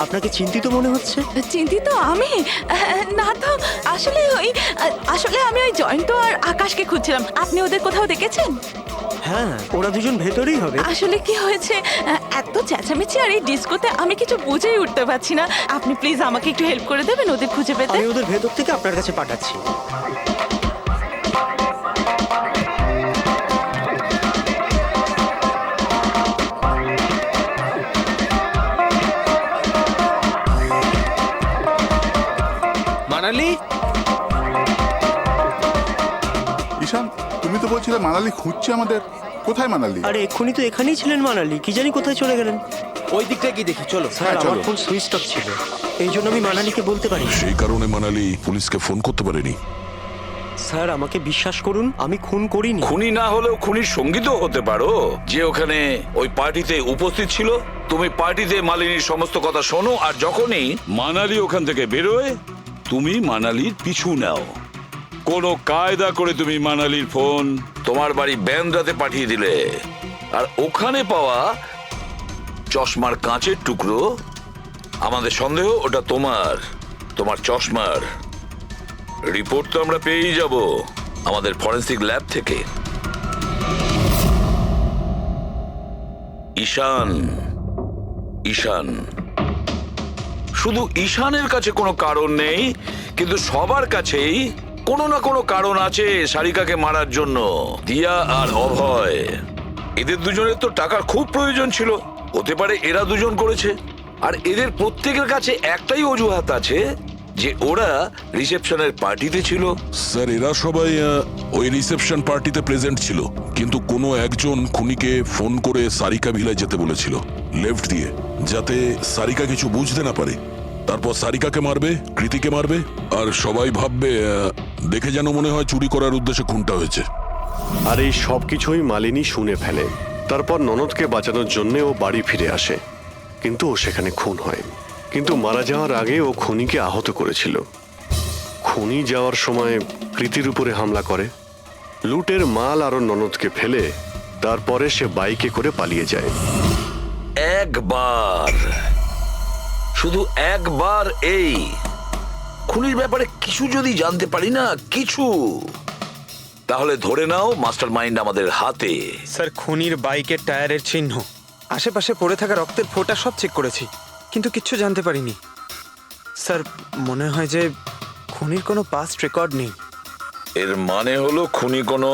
আপনাকে চিন্তিত মনে হচ্ছে? চিন্তিত আমি? না তো, আসলে আমি ওই জয়ন্ত আর আকাশকে খুঁজছিলাম। আপনি ওদের কোথাও দেখেছেন? হ্যাঁ, ওরা দুজন ভেতরেই হবে। আসলে কি হয়েছে, এত চেঁচামেচি আর এই ডিস্কোতে আমি কিছু বুঝেই উঠতে পারছি না। আপনি প্লিজ আমাকে একটু হেল্প করে দেবেন ওদের খুঁজে পেতে? আমি ওদের ভেতর থেকে আপনার কাছে পাঠাচ্ছি। মানালি? ঈশান, তুমি তো বলছিলে মানালি খুঁজছে আমাদের। কোথায় মানালি? আরে এক্ষুনি তো এখানেই ছিলেন মানালি, কি জানি কোথায় চলে গেলেন। ওই দিকটা গিয়ে দেখি চলো। স্যার আমার ফোন সুইচ অফ ছিল, এই জন্য আমি মানালিকে বলতে পারি। সেই কারণে মানালি পুলিশকে ফোন করতে পারেনি। স্যার আমাকে বিশ্বাস করুন, আমি খুন করিনি। খুনি না হলেও খুনির সঙ্গী তো হতে পারো, যে ওখানে ওই পার্টিতে উপস্থিত ছিল। তুমি পার্টিতে মালিনীর সমস্ত কথা শোনো, আর যখনই মানালি ওখান থেকে বেরোয় তুমি মানালির পিছু নাও। কোনো কায়দা করে তুমি মানালির ফোন তোমার বাড়ি ব্যান্দ্রাতে পাঠিয়ে দিলে, আর ওখানে পাওয়া চশমার কাঁচের টুকরো, আমাদের সন্দেহ ওটা তোমার চশমার রিপোর্ট তো আমরা পেয়েই যাব আমাদের ফরেন্সিক ল্যাব থেকে। ঈশান শুধু ঈশানের কাছে কোনো কারণ নেই, কিন্তু সবার কাছেই কোনো না কোনো কারণ আছে সারিকাকে মারার জন্য। দিয়া আর অভয়, এদের দুজনের তো টাকার খুব প্রয়োজন ছিল, হতে পারে এরা দুজন করেছে। আর এদের প্রত্যেকের কাছে একটাই অজুহাত আছে যে ওরা রিসেপশনের পার্টিতে ছিল। স্যার এরা সবাই ওই রিসেপশন পার্টিতে প্রেজেন্ট ছিল, কিন্তু কোনো একজন খুনিকে ফোন করে সারিকা ভিলায় যেতে বলেছিল লেফট দিয়ে, যাতে সারিকা কিছু বুঝতে না পারে। তারপর সারিকাকে মারবে, কৃতিকে মারবে, আর সবাই ভাববে দেখে যেন মনে হয় চুরি করার উদ্দেশ্যে খুনটা হয়েছে। আর এই সব কিছুই মালিনী শুনে ফেলে। তারপর ননদকে বাঁচানোর জন্য ও বাড়ি ফিরে আসে, কিন্তু ও সেখানে খুন হয়। কিন্তু মারা যাওয়ার আগে ও খুনিকে আহত করেছিল। খুনি যাওয়ার সময় কৃতির উপরে হামলা করে, লুটের মাল আর ওর ননদকে ফেলে তারপরে সে বাইকে করে পালিয়ে যায়। শুধু একবার এই খুনির ব্যাপারে কিছু যদি জানতে পারি না, কিছু, তাহলে ধরে নাও মাস্টার মাইন্ড আমাদের হাতে। স্যার খুনির বাইকের টায়ারের চিহ্ন, আশেপাশে পড়ে থাকা রক্তের ফোঁটা সব চেক করেছি, কিন্তু কিচ্ছু জানতে পারিনি। স্যার মনে হয় যে খুনির কোনো পাস্ট রেকর্ড নেই। এর মানে হলো খুনি কোনো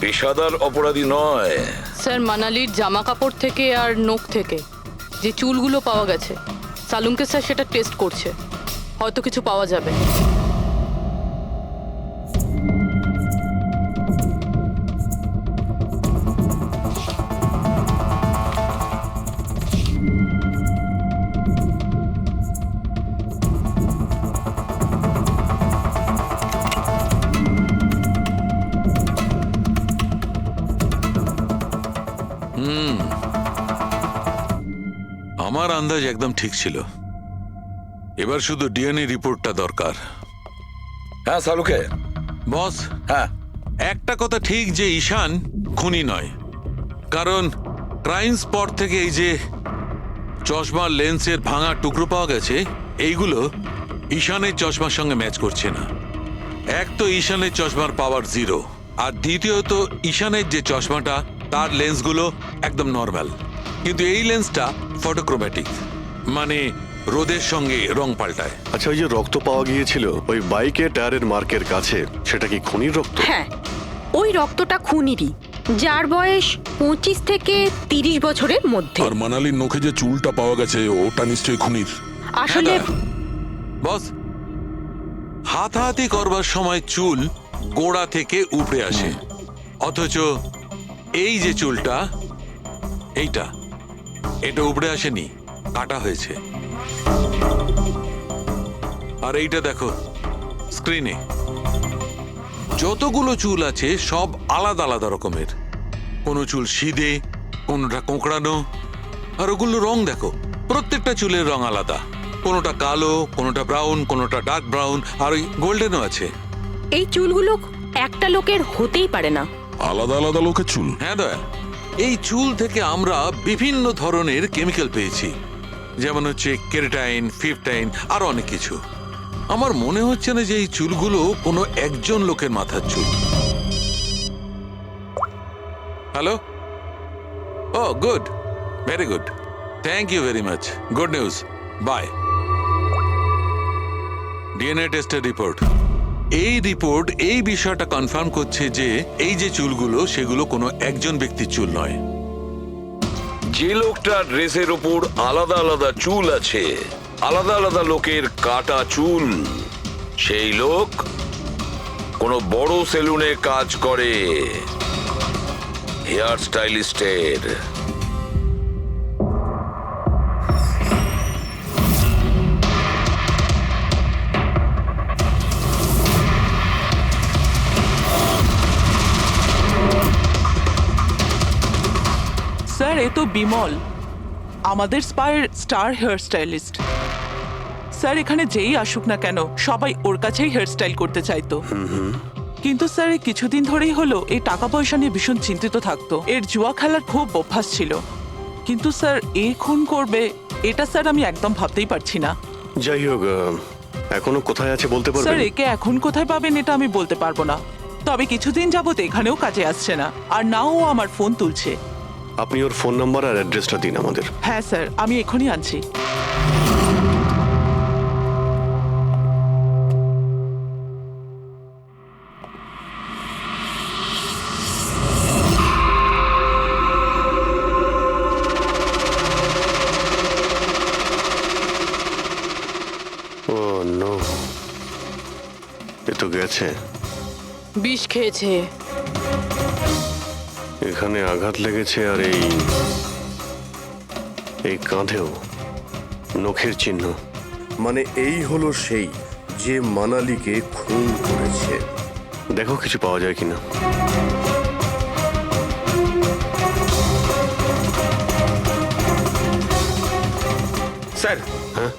পেশাদার অপরাধী নয়। স্যার মানালির জামা কাপড় থেকে আর নখ থেকে যে চুলগুলো পাওয়া গেছে, সালুঙ্কে স্যার সেটা টেস্ট করছে, হয়তো কিছু পাওয়া যাবে। আমার আন্দাজ একদম ঠিক ছিল, এবার শুধু ডিএনএ রিপোর্টটা দরকার। হ্যাঁ সালুকে বস, হ্যাঁ একটা কথা ঠিক যে ঈশান খুনি নয়, কারণ ক্রাইম স্পট থেকে এই যে চশমার লেন্সের ভাঙা টুকরো পাওয়া গেছে, এইগুলো ঈশানের চশমার সঙ্গে ম্যাচ করছে না। এক তো ঈশানের চশমার পাওয়ার 0, আর দ্বিতীয়ত ঈশানের যে চশমাটা তার লেন্সগুলো একদম নর্মাল, কিন্তু এই লেন্সটা ফটোক্রোম্যাটিক, মানে রোদের সঙ্গে রং পাল্টায়। আচ্ছা, ওই যে রক্ত পাওয়া গিয়েছিল ওই বাইকে টায়ারের মার্কের কাছে, সেটা কি খুনির রক্ত? হ্যাঁ, ওই রক্তটা খুনিরই, যার বয়স 25 থেকে 30 বছরের মধ্যে। আর মানালির নখে যে চুলটা পাওয়া গেছে ওটা নিশ্চয়ই খুনির। আসলে বস, হাতাহাতি করবার সময় চুল গোড়া থেকে উপড়ে আসে, অথচ এই যে চুলটা, এটা উপড়ে আসেনি, কাটা হয়েছে। আর এইটা দেখো স্ক্রিনে, যতগুলো চুল আছে সব আলাদা আলাদা রকমের, কোনো চুল সিধে, কোনোটা কোঁকড়ানো, আর ওগুলো রং দেখো, প্রত্যেকটা চুলের রং আলাদা, কোনোটা কালো, কোনোটা ব্রাউন, কোনোটা ডার্ক ব্রাউন, আর ওই গোল্ডেনও আছে। এই চুলগুলো একটা লোকের হতেই পারে না, আলাদা আলাদা লোকের চুল। হ্যাঁ দয়া, এই চুল থেকে আমরা বিভিন্ন ধরনের কেমিক্যাল পেয়েছি, যেমন হচ্ছে কেরাটিন, ফিফটাইন, আর অনেক কিছু। আমার মনে হচ্ছে না যে এই চুলগুলো কোনো একজন লোকের মাথার চুল। Hello, oh good, very good, thank you very much, good news, bye. DNA টেস্টের রিপোর্ট, এই রিপোর্ট এই বিষয়টা কনফার্ম করছে যে এই যে চুলগুলো সেগুলো কোনো একজন ব্যক্তির চুল নয়। যে লোকটার ড্রেসের ওপর আলাদা আলাদা চুল আছে, আলাদা আলাদা লোকের কাটা চুল, সেই লোক কোনো বড় সেলুনে কাজ করে, হেয়ার স্টাইলিস্টের। স্যার এ তো বিমল, আমাদের স্পায়ের স্টার হেয়ার স্টাইলিস্ট। স্যার এখানে যেই আসুক না কেন সবাই ওর কাছেই হেয়ার স্টাইল করতে চাইতো। কিন্তু স্যার এই কিছুদিন ধরেই হলো এই টাকা পয়সা নিয়ে ভীষণ চিন্তিত থাকতো। এর জুয়া খেলার খুব অভ্যাস ছিল। কিন্তু স্যার এই খুন করবে এটা স্যার আমি একদম ভাবতেই পারছি না। যাই হোক, এখনো কোথায় আছে বলতে স্যার পারবেন? একে এখন কোথায় পাবেন এটা আমি বলতে পারবো না, তবে কিছুদিন যাবত এখানেও কাজে আসছে না, আর নাও ও আমার ফোন তুলছে। আপনি ওর ফোন নাম্বার আর অ্যাড্রেসটা দিন আমাদের। হ্যাঁ স্যার, আমি এখনই আনছি। ও নো, এ তো গেছে। বিষ খেয়েছে। এখানে আঘাত লেগেছে আর এই কাঁধেও নখের চিহ্ন। মানে এই হলো সেই যে মানালিকে খুন করেছে। দেখো কিছু পাওয়া যায় কিনা। স্যার, হ্যাঁ,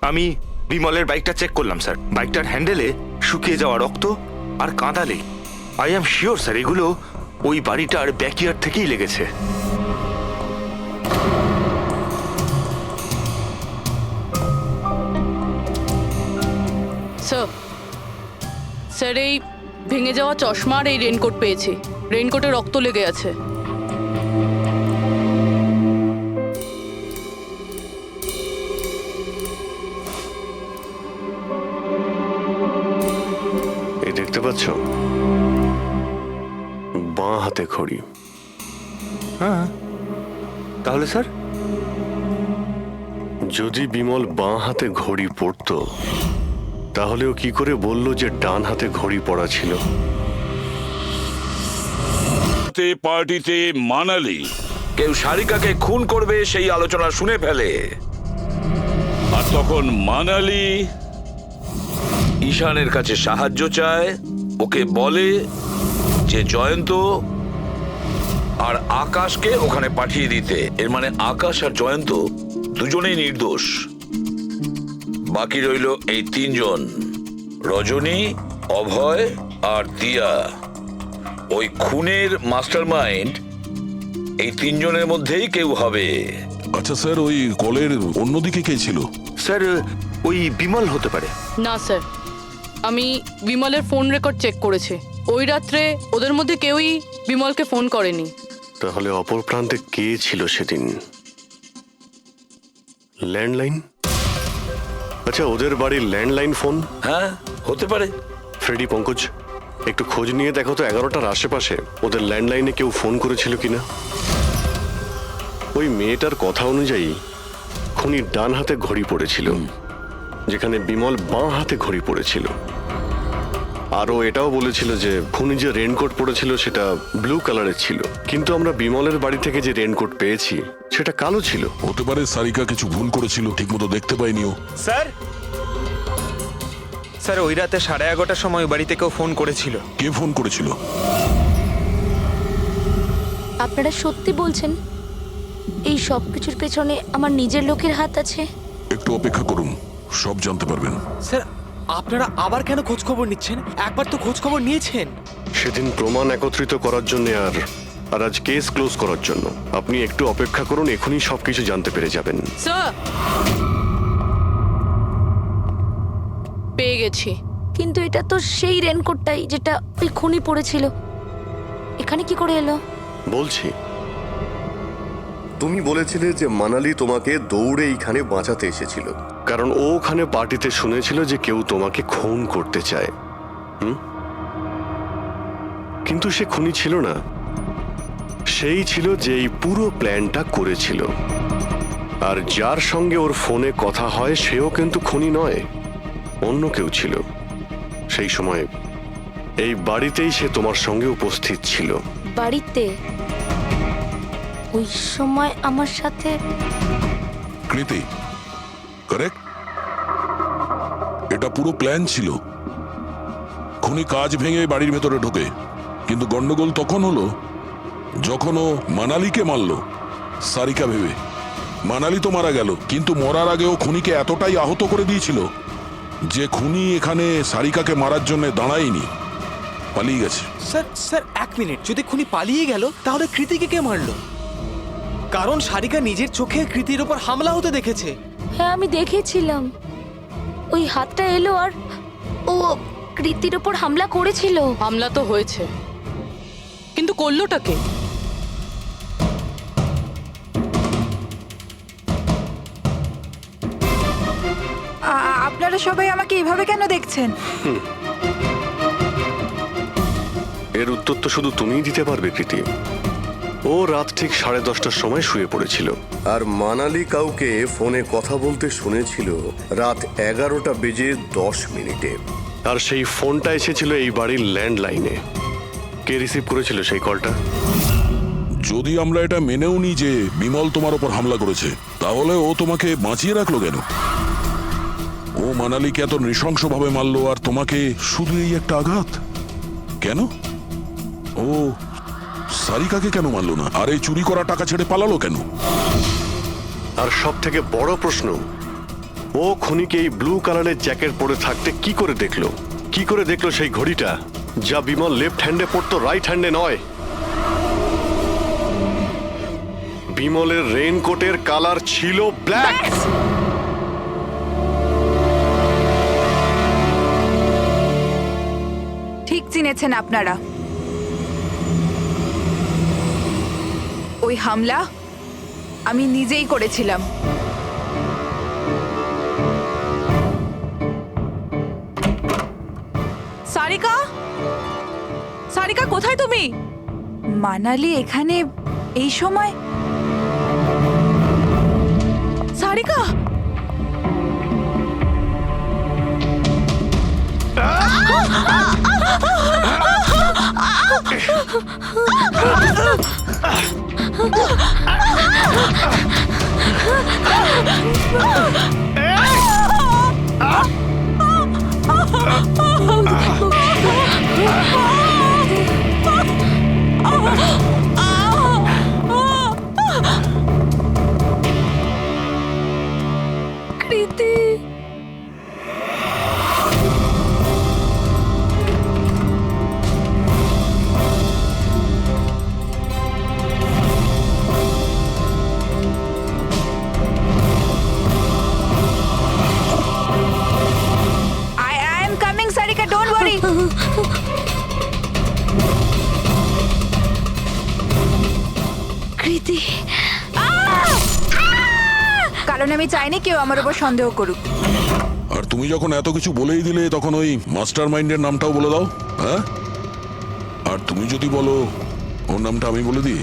আমি বিমলের বাইকটা চেক করলাম স্যার। বাইকটার হ্যান্ডেলে শুকিয়ে যাওয়া রক্ত আর কাঁদালে আই অ্যাম শিওর স্যার এগুলো ওই বাড়িটার ব্যাকইয়ার্ড থেকেই লেগেছে। স্যার, স্যার এই ভেঙে যাওয়া চশমা আর এই রেনকোট পেয়েছি। রেনকোটে রক্ত লেগে আছে। এই দেখতে পাচ্ছ, বাঁ হাতে ঘড়ি। হ্যাঁ, তাহলে স্যার যদি বিমল বাঁ হাতে ঘড়ি পরতো তাহলে ও কি করে বলল যে ডান হাতে ঘড়ি পরা ছিল? পার্টিতে মানালি কেউ সারিকাকে খুন করবে সেই আলোচনা শুনে ফেলে, আর তখন মানালি ঈশানের কাছে সাহায্য চায়। ওকে বলে যে জয়ন্ত আর আকাশকে ওখানে পাঠিয়ে দিতে। এর মানে আকাশ আর জয়ন্ত দুজনেই নির্দোষ। বাকি রইল এই তিনজন, রজনী, অভয় আর দিয়া। ওই খুনের মাস্টারমাইন্ড এই তিনজনের মধ্যেই কেউ হবে। আচ্ছা স্যার, ওই কলের অন্যদিকে কে ছিল? স্যার ওই বিমল হতে পারে। না স্যার, আমি বিমলের ফোন রেকর্ড চেক করেছি। ওই রাত্রে ওদের মধ্যে কেউই বিমলকে ফোন করেনি। তাহলে অপর প্রান্তে কে ছিল সেদিন? ল্যান্ডলাইন? আচ্ছা, ওদের বাড়ির ল্যান্ডলাইন ফোন? হ্যাঁ, হতে পারে। ফ্রেডি, পঙ্কজ, একটু খোঁজ নিয়ে দেখো তো 11টার আশেপাশে ওদের ল্যান্ডলাইনে কেউ ফোন করেছিল কিনা। ওই মেয়েটার কথা অনুযায়ী খুনির ডান হাতে ঘড়ি পড়েছিল, যেখানে বিমল বাঁ হাতে ঘড়ি পড়েছিল। আরও এটাও বলেছিল যে খুনি যে রেনকোট পড়েছিল সেটা ব্লু কালারের ছিল, কিন্তু আমরা বিমলের বাড়ি থেকে যে রেনকোট পেয়েছি সেটা কালো ছিল। হতে পারে সারিকা কিছু ভুল করেছিল, ঠিকমতো দেখতে পাইনিও। স্যার, স্যার ওই রাতে 11:30টার সময় বাড়িতে কেউ ফোন করেছিল। কে ফোন করেছিল? আপনারা সত্যি বলছেন এই সব কিছুর পেছনে আমার নিজের লোকের হাত আছে? একটু অপেক্ষা করুন, সব জানতে পারবেন। স্যার, আপনারা আবার কেন খোঁজ খবর নিচ্ছেন? একবার তো খোঁজ খবর নিয়েছেন। সেদিন প্রমাণ একত্রিত করার জন্য আর আজ কেস ক্লোজ করার জন্য। আপনি একটু অপেক্ষা করুন, এখনই সবকিছু জানতে পেরে যাবেন। স্যার, পেয়ে গেছি। কিন্তু এটা তো সেই রেনকোটটাই যেটা ওই খুনি পড়েছিল। এখানে কি করে এলো? বলছি, তুমি বলেছিলে যে মানালি তোমাকে দৌড়ে এইখানে বাঁচাতে এসেছিল, কারণ ও ওখানে পার্টিতে শুনেছিল যে কেউ তোমাকে খুন করতে চায়। কিন্তু সে খুনি ছিল না, সেই ছিল যে এই পুরো প্ল্যানটা করেছিল। আর যার সঙ্গে ওর ফোনে কথা হয় সেও কিন্তু খুনি নয়, অন্য কেউ ছিল। সেই সময় এই বাড়িতেই সে তোমার সঙ্গে উপস্থিত ছিল। বাড়িতে? ওই সময় আমার সাথে কৃতি, কারেক্ট? এটা পুরো প্ল্যান ছিল। খুনি কাজ ভেঙে বাড়ির ভেতরে ঢোকে, কিন্তু গন্ডগোল তখন হলো যখন ও মানালিকে মারল। সারিকা ভেবে। মানালি তো মারা গেল, কিন্তু মরার আগে ও খুনিকে এতটাই আহত করে দিয়েছিল যে খুনি এখানে সারিকাকে মারার জন্য দাঁড়ায়নি, পালিয়ে গেছে। স্যার স্যার এক মিনিট, যদি খুনি পালিয়ে গেল তাহলে কৃতিকে কে মারলো? কারণ সারিকা নিজের চোখে কৃতির ওপর হামলা হতে দেখেছে। হ্যাঁ আমি দেখেছিলাম, ওই হাতটা এলো আর ও কৃতির ওপর হামলা করেছিল। হামলা তো হয়েছে, কিন্তু করলোটা কে? আপনারা সবাই আমাকে এভাবে কেন দেখছেন? এর উত্তর তো শুধু তুমিই দিতে পারবে কৃতি। ও রাত ঠিক 10:30টার সময় শুয়ে পড়েছিল, আর মানালি কাউকে ফোনে কথা বলতে শুনেছিল রাত 11:10 আর সেই ফোনটা এসেছিল এই বাড়ির ল্যান্ডলাইনে। কে রিসিভ করেছিল সেই কলটা? যদি আমরা এটা মেনেও নিই যে বিমল তোমার ওপর হামলা করেছে, তাহলে ও তোমাকে বাঁচিয়ে রাখলো কেন? ও মানালিকে এত নৃশংসভাবে মারলো, আর তোমাকে শুধু এই একটা আঘাত কেন? ও সারিকাকে কেন মারলো না? আর এই চুরি করা টাকা ছেড়ে পালালো কেন? আর সব থেকে বড় প্রশ্ন, ও খুনিকে এই ব্লু কালারের জ্যাকেট পরে থাকতে কি করে দেখলো? কি করে দেখলো সেই ঘড়িটা যা বিমল লেফট হ্যান্ডে পড়তো, রাইট হ্যান্ডে নয়? বিমলের রেইনকোটের কালার ছিল ব্ল্যাক। ঠিক চিনেছেন আপনারা। ওই হামলা আমি নিজেই করেছিলাম। সারিকা, সারিকা কোথায় তুমি? মানালি এখানে এই সময়? সারিকা, কৃতি, I am coming, Sarika, don't worry. কৃতি, কারণ আমি চাইনি কেউ আমার উপর সন্দেহ করুক। আর তুমি যখন এত কিছু বলেই দিলে, তখন ওই মাস্টার মাইন্ডের নামটাও বলে দাও। হ্যাঁ, আর তুমি যদি বলো ওর নামটা আমি বলে দিই,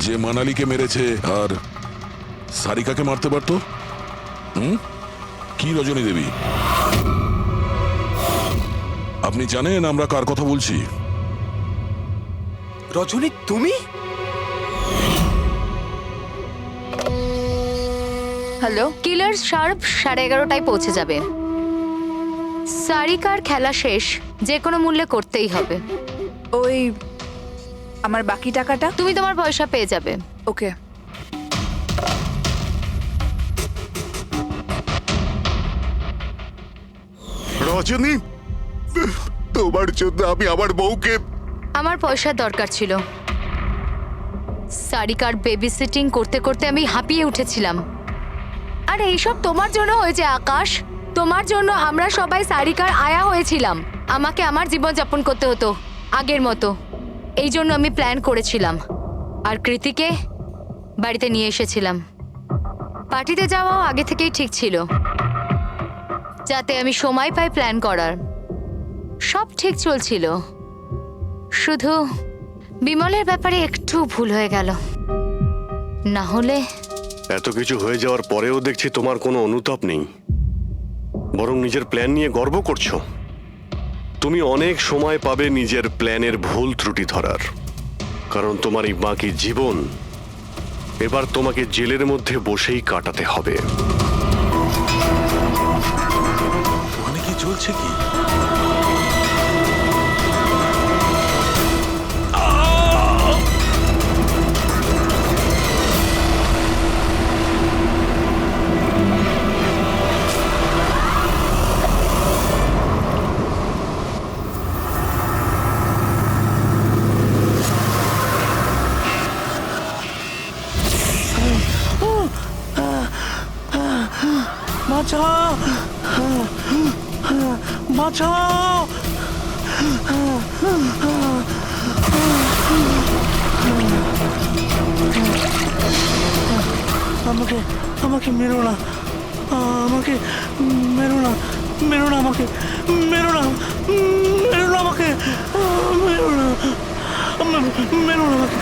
যে মানালিকে মেরেছে আর সারিকাকে মারতে পারতো। কি রজনী দেবী, আপনি জানেন আমরা কার কথা বলছি? রজনী তুমি? হ্যালো, কিলার শার্প 11:30টায় পৌঁছে যাবে। সারিকার খেলা শেষ, যে কোনো মূল্যে করতেই হবে। ওই আমার বাকি টাকাটা? তুমি তোমার পয়সা পেয়ে যাবে। ওকে। রজনী, তোমার জন্য আমি আমার বউকে... আমার পয়সার দরকার ছিল। সারিকার বেবি সিটিং করতে করতে আমি হাঁপিয়ে উঠেছিলাম। আর এইসব তোমার জন্য হয়েছে আকাশ। তোমার জন্য আমরা সবাই সারিকার আয়া হয়েছিলাম। আমাকে আমার জীবন যাপন করতে হতো আগের মতো। এই জন্য আমি প্ল্যান করেছিলাম, আর কৃতিকে বাড়িতে নিয়ে এসেছিলাম। পার্টিতে যাওয়াও আগে থেকেই ঠিক ছিল, যাতে আমি সময় পাই প্ল্যান করার। সব ঠিক চলছিল, শুধু বিমলের ব্যাপারে একটু ভুল হয়ে গেল। না হলে... এত কিছু হয়ে যাওয়ার পরেও দেখছি তোমার কোনো অনুতাপ নেই, বরং নিজের প্ল্যান নিয়ে গর্ব করছো। তুমি অনেক সময় পাবে নিজের প্ল্যানের ভুল ত্রুটি ধরার, কারণ তোমার এই বাকি জীবন এবার তোমাকে জেলের মধ্যে বসেই কাটাতে হবে। মানে কি চলছে কি? বাঁচাও বাঁচাও আমাকে আমাকে মেরো না, আমাকে মেরো না, মেরো না আমাকে, মেরো না, মেরো না আমাকে, মেরো না, মেরো না আমাকে।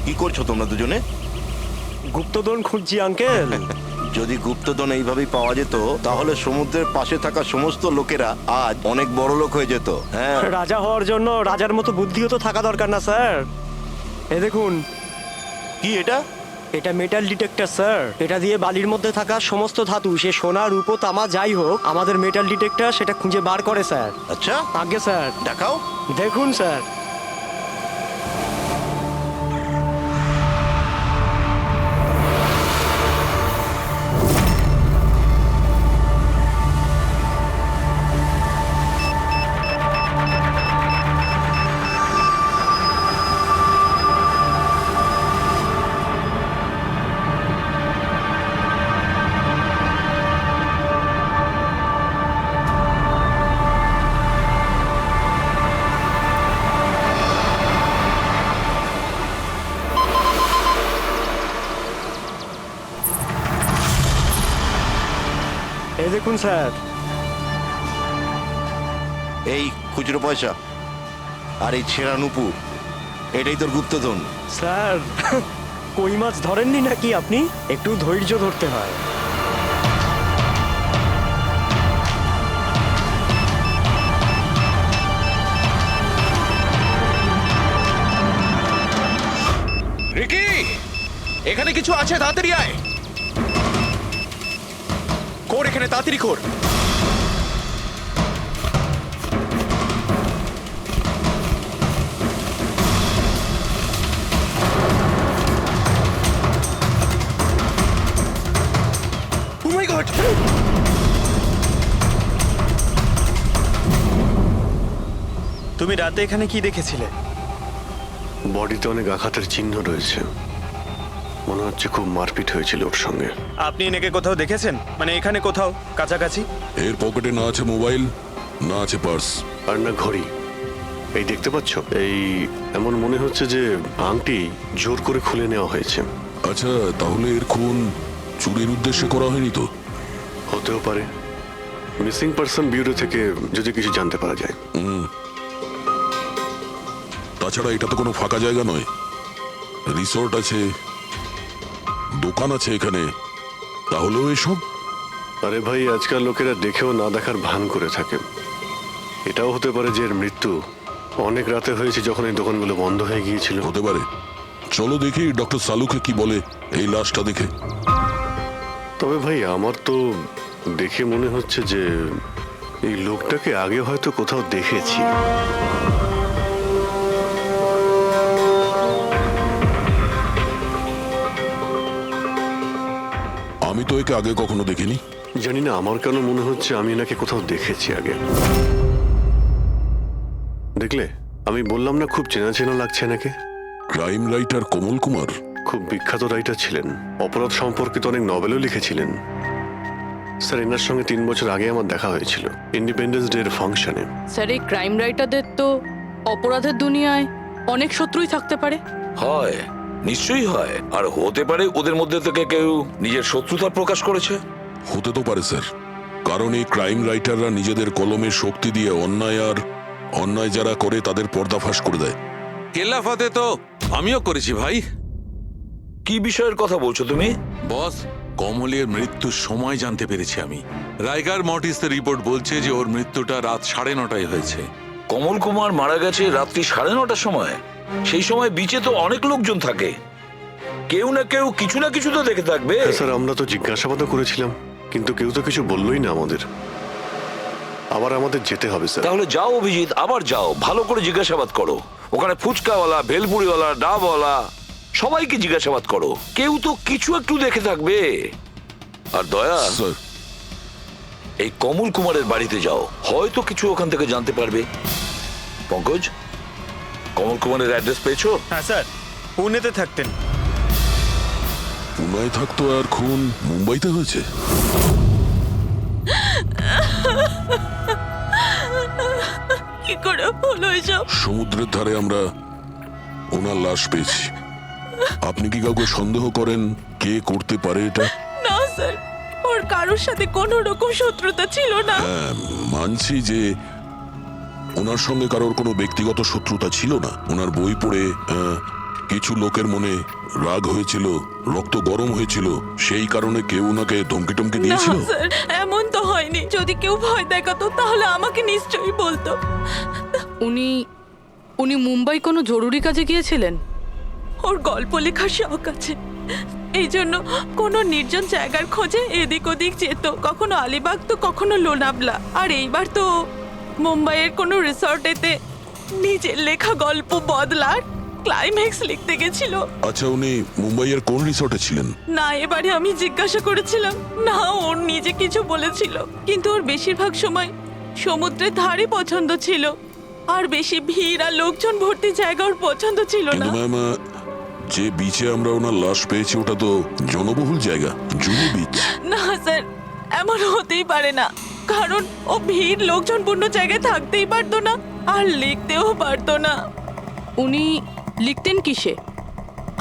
কি করছো তোমরা দুজনে? গুপ্তধন খুঁজছি আঙ্কেল। যদি গুপ্তধন এইভাবেই পাওয়া যেত তাহলে সমুদ্রের পাশে থাকা সমস্ত লোকেরা আজ অনেক বড় লোক হয়ে যেত। হ্যাঁ, রাজা হওয়ার জন্য রাজার মতো বুদ্ধিও তো থাকা দরকার না স্যার? এ দেখুন, কি এটা? এটা মেটাল ডিটেক্টর স্যার। এটা দিয়ে বালির মধ্যে থাকা সমস্ত ধাতু, সে সোনা রূপো তামা যাই হোক, আমাদের মেটাল ডিটেক্টর সেটা খুঁজে বার করে স্যার। আচ্ছা, আগে স্যার দেখাও। দেখুন স্যার, এই দেখুন স্যার, এই খুচরো পয়সা আর এই ছেঁড়া নুপুর, এটাই তোর গুপ্তধন। স্যার কই মাছ ধরেননি নাকি আপনি? একটু ধৈর্য ধরতে হয়। রিকি, এখানে কিছু আছে, তাড়াতাড়ি আয়। কর এখানে, তাড়াতাড়ি কর। Oh my God! তুমি রাতে এখানে কি দেখেছিলে? বডিতে অনেক আঘাতের চিহ্ন রয়েছে, মনে হচ্ছে খুব মারপিট হয়েছিল ওর সঙ্গে। আপনি এনেকে কোথাও দেখেছেন? মানে এখানে কোথাও কাছাকাছি? এর পকেটে না আছে মোবাইল, না আছে পার্স, আর না ঘড়ি। এই দেখতে পাচ্ছ, এই এমন মনে হচ্ছে যে আংটি জোর করে খুলে নেওয়া হয়েছে। আচ্ছা, তাহলে এর খুন চুরির উদ্দেশ্যে করা হয়নি তো? হতেও পারে। মিসিং পারসন ব্যুরো থেকে যদি কিছু জানতে পারা যায়। তাছাড়া এটা তো কোনো ফাঁকা জায়গা নয়, রিসোর্ট আছে, দোকান আছে এখানে, তাহলেও এসব? আরে ভাই, আজকাল লোকেরা দেখেও না দেখার ভান করে থাকে। এটাও হতে পারে যে এর মৃত্যু অনেক রাতে হয়েছে, যখন এই দোকানগুলো বন্ধ হয়ে গিয়েছিল। হতে পারে। চলো দেখি ডক্টর সালুকে কি বলে এই লাশটা দেখে। তবে ভাই, আমার তো দেখে মনে হচ্ছে যে এই লোকটাকে আগে হয়তো কোথাও দেখেছি। আমি তো একে আগে কখনো দেখিনি। জানি না, আমার কেন মনে হচ্ছে আমি এনাকে কোথাও দেখেছি আগে। দেখলে, আমি বললাম না খুব চেনা চেনা লাগছে এনাকে। ক্রাইম রাইটার কমল কুমার খুব বিখ্যাত রাইটার ছিলেন, অপরাধ সম্পর্কিত অনেক নভেলও লিখেছিলেন। স্যার, এনার সঙ্গে 3 বছর আগে আমার দেখা হয়েছিল ইন্ডিপেন্ডেন্স ডে এর ফাংশনে। স্যার, এই ক্রাইম রাইটারদের তো অপরাধের দুনিয়ায় অনেক শত্রুই থাকতে পারে। হয়, নিশ্চয়ই হয়। আর হতে পারে ওদের মধ্যে থেকে কেউ নিজের শত্রুতা প্রকাশ করেছে। হতে তো পারে স্যার, কারণ এই ক্রাইম রাইটাররা নিজেদের কলমের শক্তি দিয়ে অন্যায় যারা করে তাদের পর্দাফাশ করে দেয়। কেল্লাফাতে তো আমিও করেছি ভাই। কি বিষয়ের কথা বলছো তুমি? বস, কমলের মৃত্যুর সময় জানতে পেরেছি আমি। রাইগার মর্টিসের রিপোর্ট বলছে যে ওর মৃত্যুটা রাত 9:30টায় হয়েছে। কমল কুমার মারা গেছে রাত্রি 9:30টার সময়। সেই সময় বিচে তো অনেক লোকজন থাকে, কেউ না কেউ কিছু না কিছু তো দেখে থাকবে। হ্যাঁ স্যার, আমরা তো জিজ্ঞাসাবাদও করেছিলাম, কিন্তু কেউ তো কিছু বললোই না আমাদের। আবার আমাদের যেতে হবে স্যার। তাহলে যাও অভিজিৎ, আবার যাও, ভালো করে জিজ্ঞাসাবাদ করো। ওখানে ফুচকাওয়ালা, ভেলপুরিওয়ালা, ডাবওয়ালা সবাইকে জিজ্ঞাসাবাদ করো, কেউ তো কিছু একটু দেখে থাকবে। আর দয়া, এই কমল কুমারের বাড়িতে যাও, হয়তো কিছু ওখান থেকে জানতে পারবে। পঙ্কজ, কমল কুমারের অ্যাড্রেস পেয়েছো? হ্যাঁ স্যার, পুনেতে থাকতেন। পুনায় থাকতো আর খুন মুম্বাইতে হয়েছে? কি করে হলো এসব? সমুদ্রের ধারে আমরা ওনার লাশ পেয়েছি। আপনি কি কাউকে সন্দেহ করেন কে করতে পারে এটা? না স্যার, ওর কারোর সাথে কোনো রকম শত্রুতা ছিল না। হ্যাঁ, মানছি যে ওনার সঙ্গে কারোর কোনো ব্যক্তিগত শত্রুতা ছিল না। ওনার বই পড়ে কিছু লোকের মনে রাগ হয়েছিল, রক্ত গরম হয়েছিল, সেই কারণে কেউ ওনাকে ধমকি টমকি না দিয়েছিল। স্যার, এমন তো হয়নি। যদি কেউ ভয় দেখাতো তাহলে আমাকে নিশ্চয়ই বলতো। উনি মুম্বাই কোনো জরুরি কাজে গিয়েছিলেন? ওর গল্প লেখার শখ আছে, এই জন্য কোনো নির্জন জায়গার খোঁজে এদিক ওদিক যেত, কখনো আলিবাগ তো কখনো লোনাবলা। আর এইবার তো মুম্বাইয়ের কোনো রিসর্টেতে নিজের লেখা গল্প বদলার ক্লাইম্যাক্স লিখতে গেছিল। আচ্ছা, উনি মুম্বাইয়ের কোন রিসর্টে ছিলেন? না, এবারে আমি জিজ্ঞাসা করেছিলাম না, ওর নিজে কিছু বলেছিল, কিন্তু ওর বেশিরভাগ সময় সমুদ্রের ধারে পছন্দ ছিল, আর বেশি ভিড় আর লোকজন ভর্তি জায়গা ওর পছন্দ ছিল না। কিন্তু ম্যাম, যে বিচে আমরা ওনার লাশ পেয়েছি ওটা তো জনবহুল জায়গা, জুহু বিচ। না স্যার, এমন হতেই পারে না, কারণ ও ভিড় লোকজনপূর্ণ জায়গায় থাকতেই পারতো না আর লিখতেও পারতো না। উনি লিখতেন কিসে,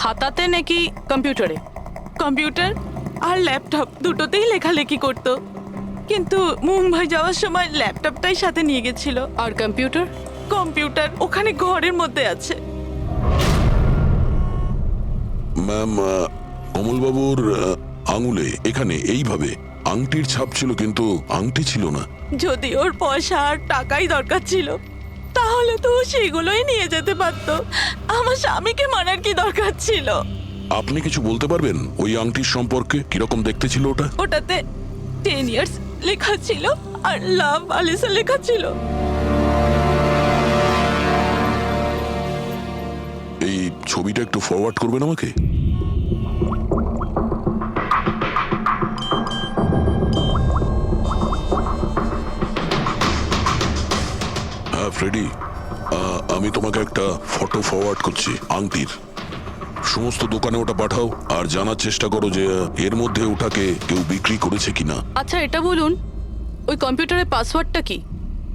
খাতাতে নাকি কম্পিউটারে? কম্পিউটার আর ল্যাপটপ দুটোতেই লেখালেখি করতো, কিন্তু মুম্বাই যাওয়ার সময় ল্যাপটপটাই সাথে নিয়ে গেছিল। আর কম্পিউটার? কম্পিউটার ওখানে ঘরের মধ্যে আছে। ম্যাম, কমলবাবুর আঙুলে এখানে এইভাবে আংটির ছাপ ছিল, কিন্তু আংটি ছিল না। যদি ওর পয়সা আর টাকাই দরকার ছিল তাহলে তো ও সেগুলোই নিয়ে যেতে পারতো। আমার স্বামীকে মারার কি দরকার ছিল? আপনি কিছু বলতে পারবেন ওই আংটির সম্পর্কে? কিরকম দেখতে ছিল ওটা? ওটাতে 10 ইয়ার্স লেখা ছিল আর লাভ আলিসা লেখা ছিল। এই ছবিটা একটু ফরওয়ার্ড করবেন আমাকে? হ্যাঁ ফ্রেডি, আমি তোমাকে একটা ফটো ফরওয়ার্ড করছি আংটির। সমস্ত দোকানে ওটা পাঠাও আর জানার চেষ্টা করো যে এর মধ্যে ওটাকে কেউ বিক্রি করেছে কিনা। আচ্ছা এটা বলুন, ওই কম্পিউটারের পাসওয়ার্ডটা কি?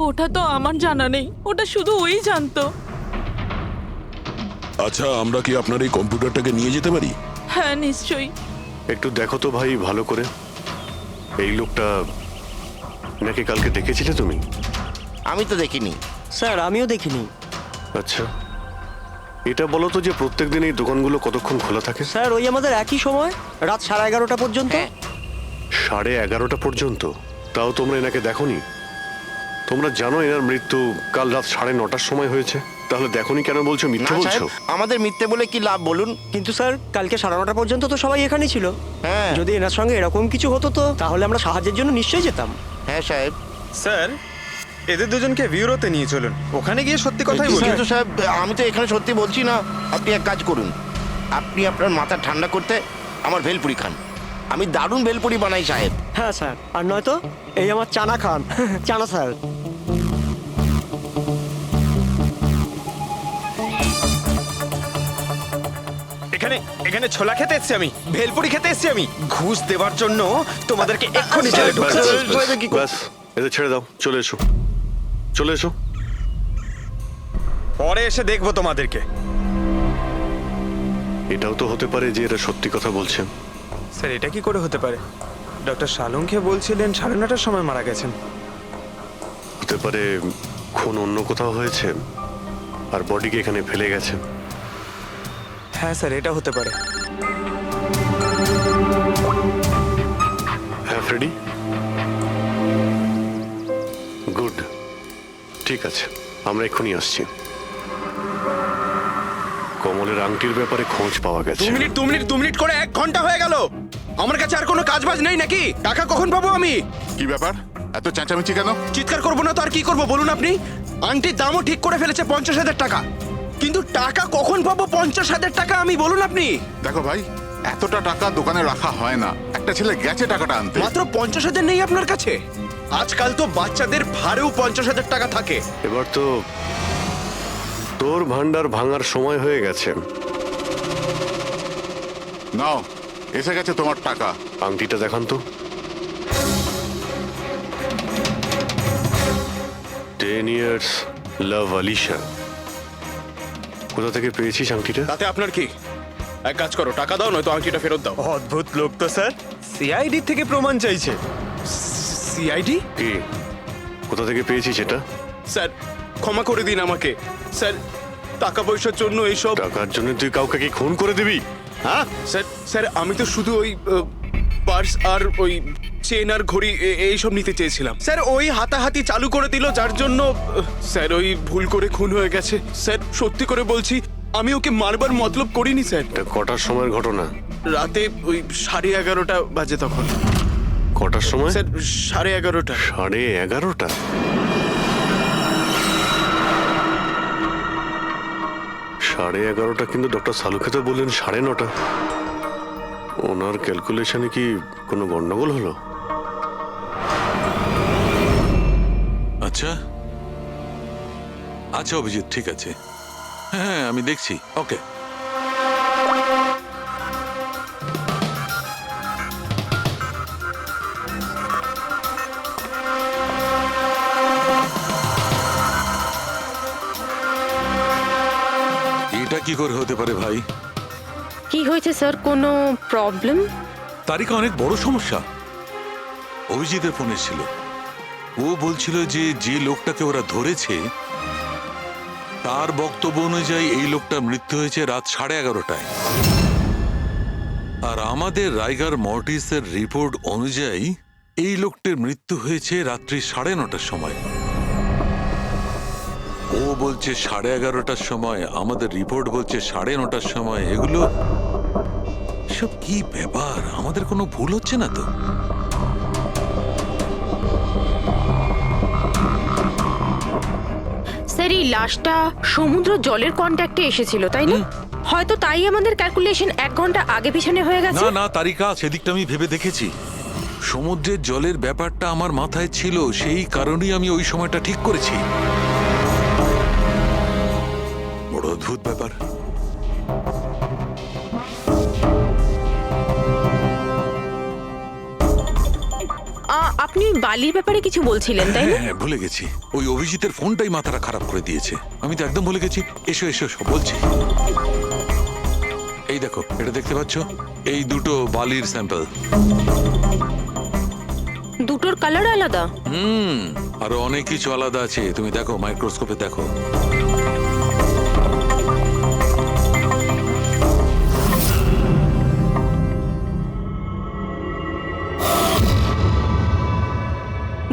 ওটা তো আমার জানা নেই, ওটা শুধু ওই জানতো। আচ্ছা, আমরা কি আপনার এই কম্পিউটারটাকে নিয়ে যেতে পারি? হ্যাঁ নিশ্চয়ই। একটু দেখো তো ভাই ভালো করে, এই লোকটা নাকি কালকে দেখেছিলে তুমি? আমি তো দেখিনি স্যার, আমিও দেখিনি। আচ্ছা, এটা বলো তো যে প্রত্যেকদিন এই দোকানগুলো কতক্ষণ খোলা থাকে? স্যার ওই আমাদের একই সময়, রাত 11:30 পর্যন্ত। 11:30 পর্যন্ত? তাও তোমরা এনাকে দেখোনি? তোমরা জানো এনার মৃত্যু কাল রাত 9:30টার সময় হয়েছে, তাহলে দেখোনি কেন বলছো? মিথ্যে বলছো। আমাদের মিথ্যে বলে কি লাভ বলুন? কিন্তু স্যার কালকে 9:30 পর্যন্ত তো সবাই এখানেই ছিল। হ্যাঁ, যদি এনার সঙ্গে এরকম কিছু হতো তো তাহলে আমরা সাহায্যের জন্য নিশ্চয়ই যেতাম। হ্যাঁ সাহেব। স্যার, এদের দুজনকে বিউরোতে নিয়ে চলুন, ওখানে গিয়ে সত্যি কথাই বলুন। কিন্তু সাহেব, আমি তো এখানে সত্যি বলছি না। আপনি এক কাজ করুন, আপনি আপনার মাথা ঠান্ডা করতে আমার ভেলপুরি খান। আমি দারুণ ভেলপুরি বানাই সাহেব। হ্যাঁ স্যার, আর নয়তো এই আমার চানা খান। চানা স্যার। এখানে এখানে ছোলা খেতে এসেছি আমি, ভেলপুরি খেতে এসেছি আমি। ঘুষ দেওয়ার জন্য তোমাদেরকে এক্ষুনি জেলে ঢুকাতে হবে। ব্যাস, এদের ছেড়ে দাও, চলে এসো, চলে এসো। পরে এসে দেখবো তোমাদেরকে। এটাও তো হতে পারে যে এরা সত্যি কথা বলছেন। স্যার, এটা কি করে হতে পারে? ডক্টর শালুংকে বলছিলেন 9:30টার সময় মারা গেছেন। হতে পারে খুন অন্য কোথাও হয়েছে আর বডিকে এখানে ফেলে গেছে। হ্যাঁ স্যার, এটা হতে পারে। হ্যাঁ ফ্রেডি, গুড, ঠিক আছে, আমরা এক্ষুনি আসছি। কমলের আংটির ব্যাপারে খোঁজ পাওয়া গেছে। 2 মিনিট করে 1 ঘন্টা হয়ে গেল। আমার কাছে আর কোনো কাজবাজ নেই নাকি? টাকা কখন পাবো আমি? কি ব্যাপার, এত চেঁচামেচি কেন? চিৎকার করবো না তো আর কি করবো বলুন আপনি? আংটির দামও ঠিক করে ফেলেছে 50,000 টাকা, কিন্তু টাকা কখন পাবো 50,000 টাকা আমি, বলুন আপনি? দেখো ভাই, এতটা টাকা দোকানে রাখা হয় না। একটা ছেলে গেছে টাকাটা আনতে। মাত্র 50,000 নেই আপনার কাছে? আজকাল তো বাচ্চাদের ভাড়েও 50,000 টাকা থাকে। এবার তো তোর ভান্ডার ভাঙার সময় হয়ে গেছে। নাও, এসে গেছে তোমার টাকা। আংটিটা দেখান তো। 10 years লাভ আলিশা। কোথা থেকে পেয়েছিস আংটিটা? তাতে আপনার কি? এক কাজ করো, টাকা দাও, নয়তো আংটিটা ফেরত দাও। অদ্ভুত লোক তো স্যার, সিআইডি থেকে প্রমাণ চাইছে। সিআইডি? কি, কোথা থেকে পেয়েছিস এটা? স্যার ক্ষমা করে দিন আমাকে। স্যার টাকা পয়সার জন্য এইসব। টাকার জন্য তুই কাউকে কি খুন করে দিবি? হ্যাঁ স্যার, স্যার আমি তো শুধু ওই পার্স আর ওই চেন আর ঘড়ি এইসব নিতে চেয়েছিলাম। স্যার ওই হাতাহাতি চালু করে দিল, যার জন্য স্যার ওই ভুল করে খুন হয়ে গেছে। স্যার সত্যি করে বলছি, আমি ওকে মারবার মতলব করিনি স্যার। এটা কটার সময়ের ঘটনা? রাতে ওই 11:30 বাজে তখন। কটার সময়? স্যার 11:30। 11:30? সাড়ে 11:30 কিন্তু ডক্টর সালুকে তো বললেন 9:30। ওনার ক্যালকুলেশনে কি কোনো গন্ডগোল হলো? আচ্ছা আচ্ছা অভিজিৎ, ঠিক আছে, হ্যাঁ আমি দেখছি। ওকে, এটা কি করে হতে পারে ভাই? কি হয়েছে স্যার, কোনো প্রবলেম? তারিকা অনেক বড় সমস্যা। অভিজিতের ফোন এসেছিল, ও বলছিল যে যে লোকটাকে ওরা ধরেছে তার বক্তব্য অনুযায়ী এই লোকটার মৃত্যু হয়েছে রাত 11:30টায়, আর আমাদের রাইগার মর্টিসের রিপোর্ট অনুযায়ী এই লোকটির মৃত্যু হয়েছে রাত্রি 9:30টার সময়। ও বলছে 11:30টার সময়, আমাদের রিপোর্ট বলছে 9:30টার সময়। এগুলো সব কি ব্যাপার? আমাদের কোনো ভুল হচ্ছে না তো? স্যার এই লাশটা সমুদ্র জলের কন্ট্যাক্টে এসেছিল, তাই না? হয়তো তাই আমাদের ক্যালকুলেশন 1 ঘন্টা আগে পিছনে হয়ে গেছে। না না তারিকা, সেদিকটা আমি ভেবে দেখেছি। সমুদ্রের জলের ব্যাপারটা আমার মাথায় ছিল, সেই কারণেই আমি ওই সময়টা ঠিক করেছি। বড় অদ্ভুত ব্যাপার। আপনি বালির ব্যাপারে কিছু বলছিলেন, তাই না? হ্যাঁ, ভুলে গেছি। ওই অভিজিতের ফোনটাই মাথাটা খারাপ করে দিয়েছে। আমি তো একদম ভুলে গেছি। এসো এসো, সব বলছি। এই দেখো, এটা দেখতে পাচ্ছ? এই দুটো বালির স্যাম্পল। দুটোর কালার আলাদা। আরো অনেক কিছু আলাদা আছে, তুমি দেখো, মাইক্রোস্কোপে দেখো।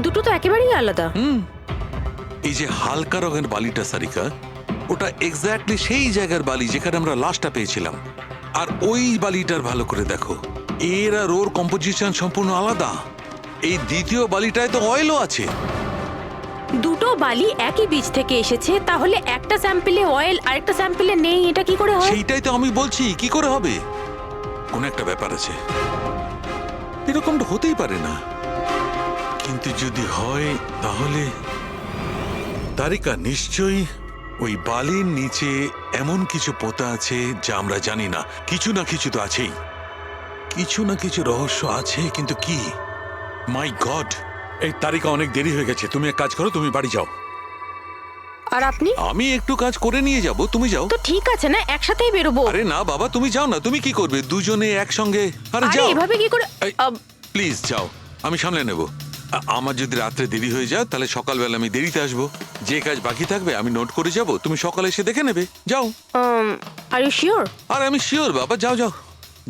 দুটো তো একেবারেই আলাদা। এই যে হালকা রঙের বালিটা সারিকা, ওটা এক্স্যাক্টলি সেই জায়গার বালি যেখানে আমরা লাশটা পেয়েছিলাম। আর ওই বালিটার ভালো করে দেখো, এর আর ওর কম্পোজিশন সম্পূর্ণ আলাদা। এই দ্বিতীয় বালিটায় তো অয়েলও আছে। দুটো বালি একই বীজ থেকে এসেছে, তাহলে একটা স্যাম্পলে অয়েল আর একটা স্যাম্পলে নেই, এটা কি করে হয়? সেইটাই তো আমি বলছি, কি করে হবে? কোন একটা ব্যাপার আছে, এরকমটা হতেই পারে না। কিন্তু যদি হয় তাহলে তারিকা নিশ্চয়ই ওই বালির নিচে এমন কিছু পোতা আছে যা আমরা জানি না। কিছু না কিছু তো আছেই, কিছু না কিছু রহস্য আছে, কিন্তু কি? মাই গড, এই তারিকা অনেক দেরি হয়ে গেছে। তুমি এক কাজ করো, তুমি বাড়ি যাও। আর আপনি? আমি একটু কাজ করে নিয়ে যাব, তুমি যাও। তো ঠিক আছে না, একসাথেই বেরোবো। আরে না বাবা, তুমি যাও না। তুমি কি করবে দুজনে একসঙ্গে? আরে যাও। এভাবে কি করে? প্লিজ যাও, আমি সামলে নেব। আমার যদি রাত্রে দেরি হয়ে যায় তাহলে সকালবেলা আমি দেরিতে আসবো। যে কাজ বাকি থাকবে আমি নোট করে যাব, তুমি সকালে এসে দেখে নেবে। যাও। Are you sure? আর আমি শিওর বাবা, যাও যাও,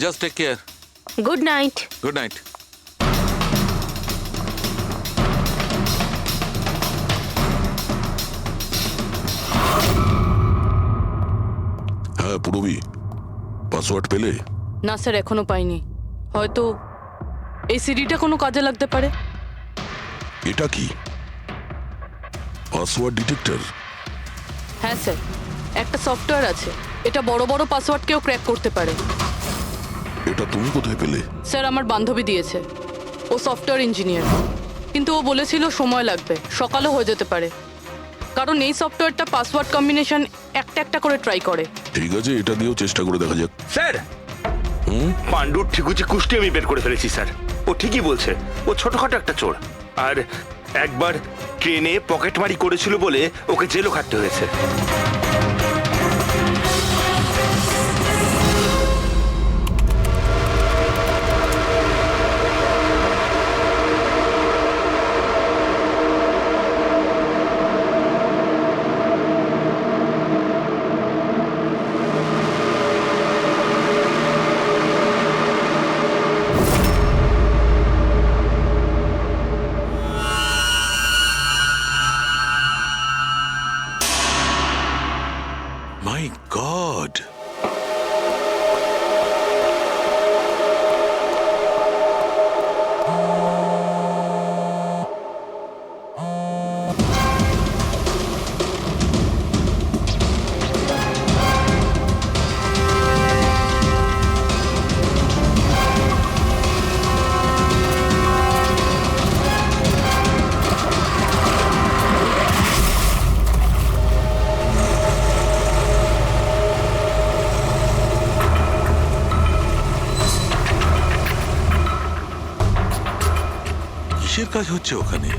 just take care. Good night. Good night. হ্যাঁ পুরবি, পাসওয়ার্ড পেলে? না স্যার, এখনো পাইনি। হয়তো এই সিডিটা কোনো কাজে লাগতে পারে। এটা কি পাসওয়ার্ড ডিটেক্টর? হ্যাঁ স্যার, একটা সফটওয়্যার আছে, এটা বড় বড় পাসওয়ার্ডকেও ক্র্যাক করতে পারে। এটা তুমি কোথায় পেলে? স্যার, আমার বান্ধবী দিয়েছে। ও সফটওয়্যার ইঞ্জিনিয়ার, কিন্তু ও বলেছিল সময় লাগবে, সকালও হয়ে যেতে পারে, কারণ এই সফটওয়্যারটা পাসওয়ার্ড কম্বিনেশন একটা একটা করে ট্রাই করে। ঠিক আছে, এটা দিয়েও চেষ্টা করে দেখা যাক। স্যার, পাণ্ডুর ঠিকুচি কুষ্টি আমি বের করে ফেলেছি স্যার। ও ঠিকই বলছে, ও ছোটখাটো একটা চোর, আর একবার ট্রেনে পকেটমারি করেছিল বলে ওকে জেলও খাটতে হয়েছে। মাই গড, কিসের কাজ হচ্ছে ওখানে?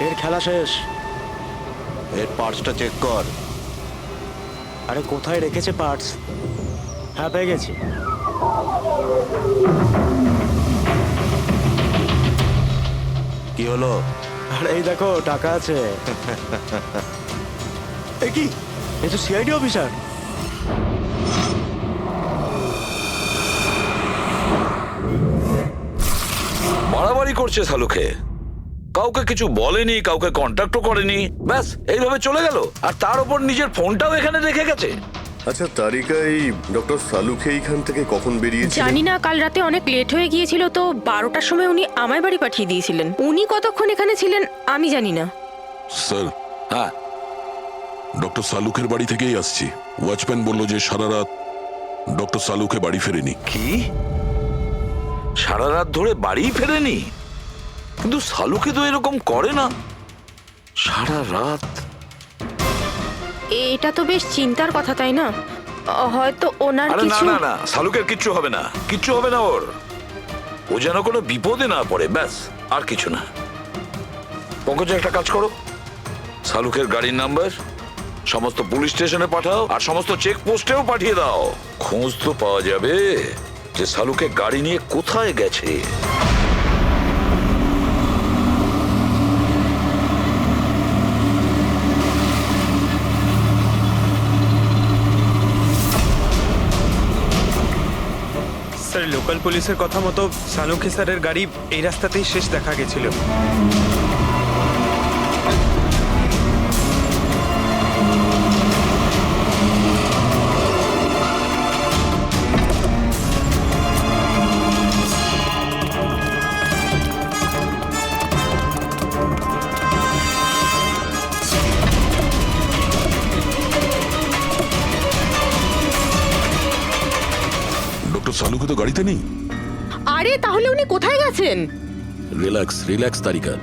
এর খেলা শেষ। এর পার্টসটা চেক কর। আরে কোথায় রেখেছে পার্টস? হ্যাঁ, পেয়ে গেছি। কি হলো? আরে এই দেখো, টাকা আছে। এ কি, এ তো সিআইডি অফিসার। বাড়াবাড়ি করছে সালুকে, কাউকে কিছু বলেনি, কাউকে কন্ট্যাক্টও করেনি, ব্যাস এইভাবে চলে গেল, আর তার উপর নিজের ফোনটাও এখানে রেখে গেছে। আচ্ছা তারিকা, এই ডক্টর সালুকে এইখান থেকে কখন বেরিয়েছে? জানি না, কাল রাতে অনেক লেট হয়ে গিয়েছিল তো 12টার সময় উনি আমায় বাড়ি পাঠিয়ে দিয়েছিলেন। উনি কতক্ষণ এখানে ছিলেন আমি জানি না। স্যার, হ্যাঁ, ডক্টর সালুকের বাড়ি থেকেই আসছি। ওয়াচম্যান বলল যে সারা রাত ডক্টর সালুকে বাড়ি ফেরেনি। কি সারা রাত ধরে বাড়ি ফেরেনি? কিন্তু সালুকে তো এরকম করে না, সারা রাত। এটা তো বেশ চিন্তার কথা, তাই না? হয়তো ওনার আরে না কিছু। না না, সালুকের কিচ্ছু হবে না, কিচ্ছু হবে না ওর। ও যেন কোনো বিপদে না পড়ে, ব্যাস, আর কিছু না। পঙ্কজ, একটা কাজ করো, সালুকের গাড়ির নাম্বার সমস্ত পুলিশ স্টেশনে পাঠাও, আর সমস্ত চেক পোস্টেও পাঠিয়ে দাও। খোঁজ তো পাওয়া যাবে যে সালুকে গাড়ি নিয়ে কোথায় গেছে। স্যার, লোকাল পুলিশের কথা মতো সালুকে স্যারের গাড়ি এই রাস্তাতেই শেষ দেখা গেছিল। ডক্টর সালুকে তো গাড়িতে নেই। আরে তাহলে উনি কোথায় গেছেন? রিল্যাক্স রিল্যাক্স তারিকা,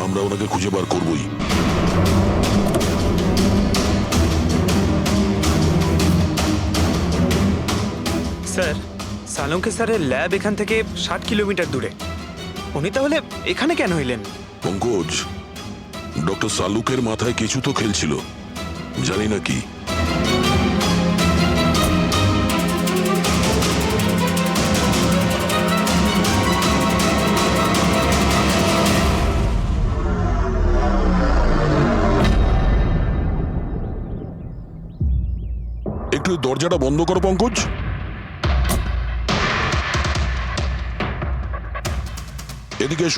আমরা ওনাকে খুঁজে বার করবই। স্যার, সালুকে স্যারের ল্যাব এখান থেকে 60 কিলোমিটার দূরে। উনি তাহলে এখানে কেন এলেন? পঙ্কজ, ডক্টর সালুকের মাথায় কিছু তো খেলছিল, জানি না কি। একটু দরজাটা বন্ধ করো পঙ্কজ। এদিকে এসো।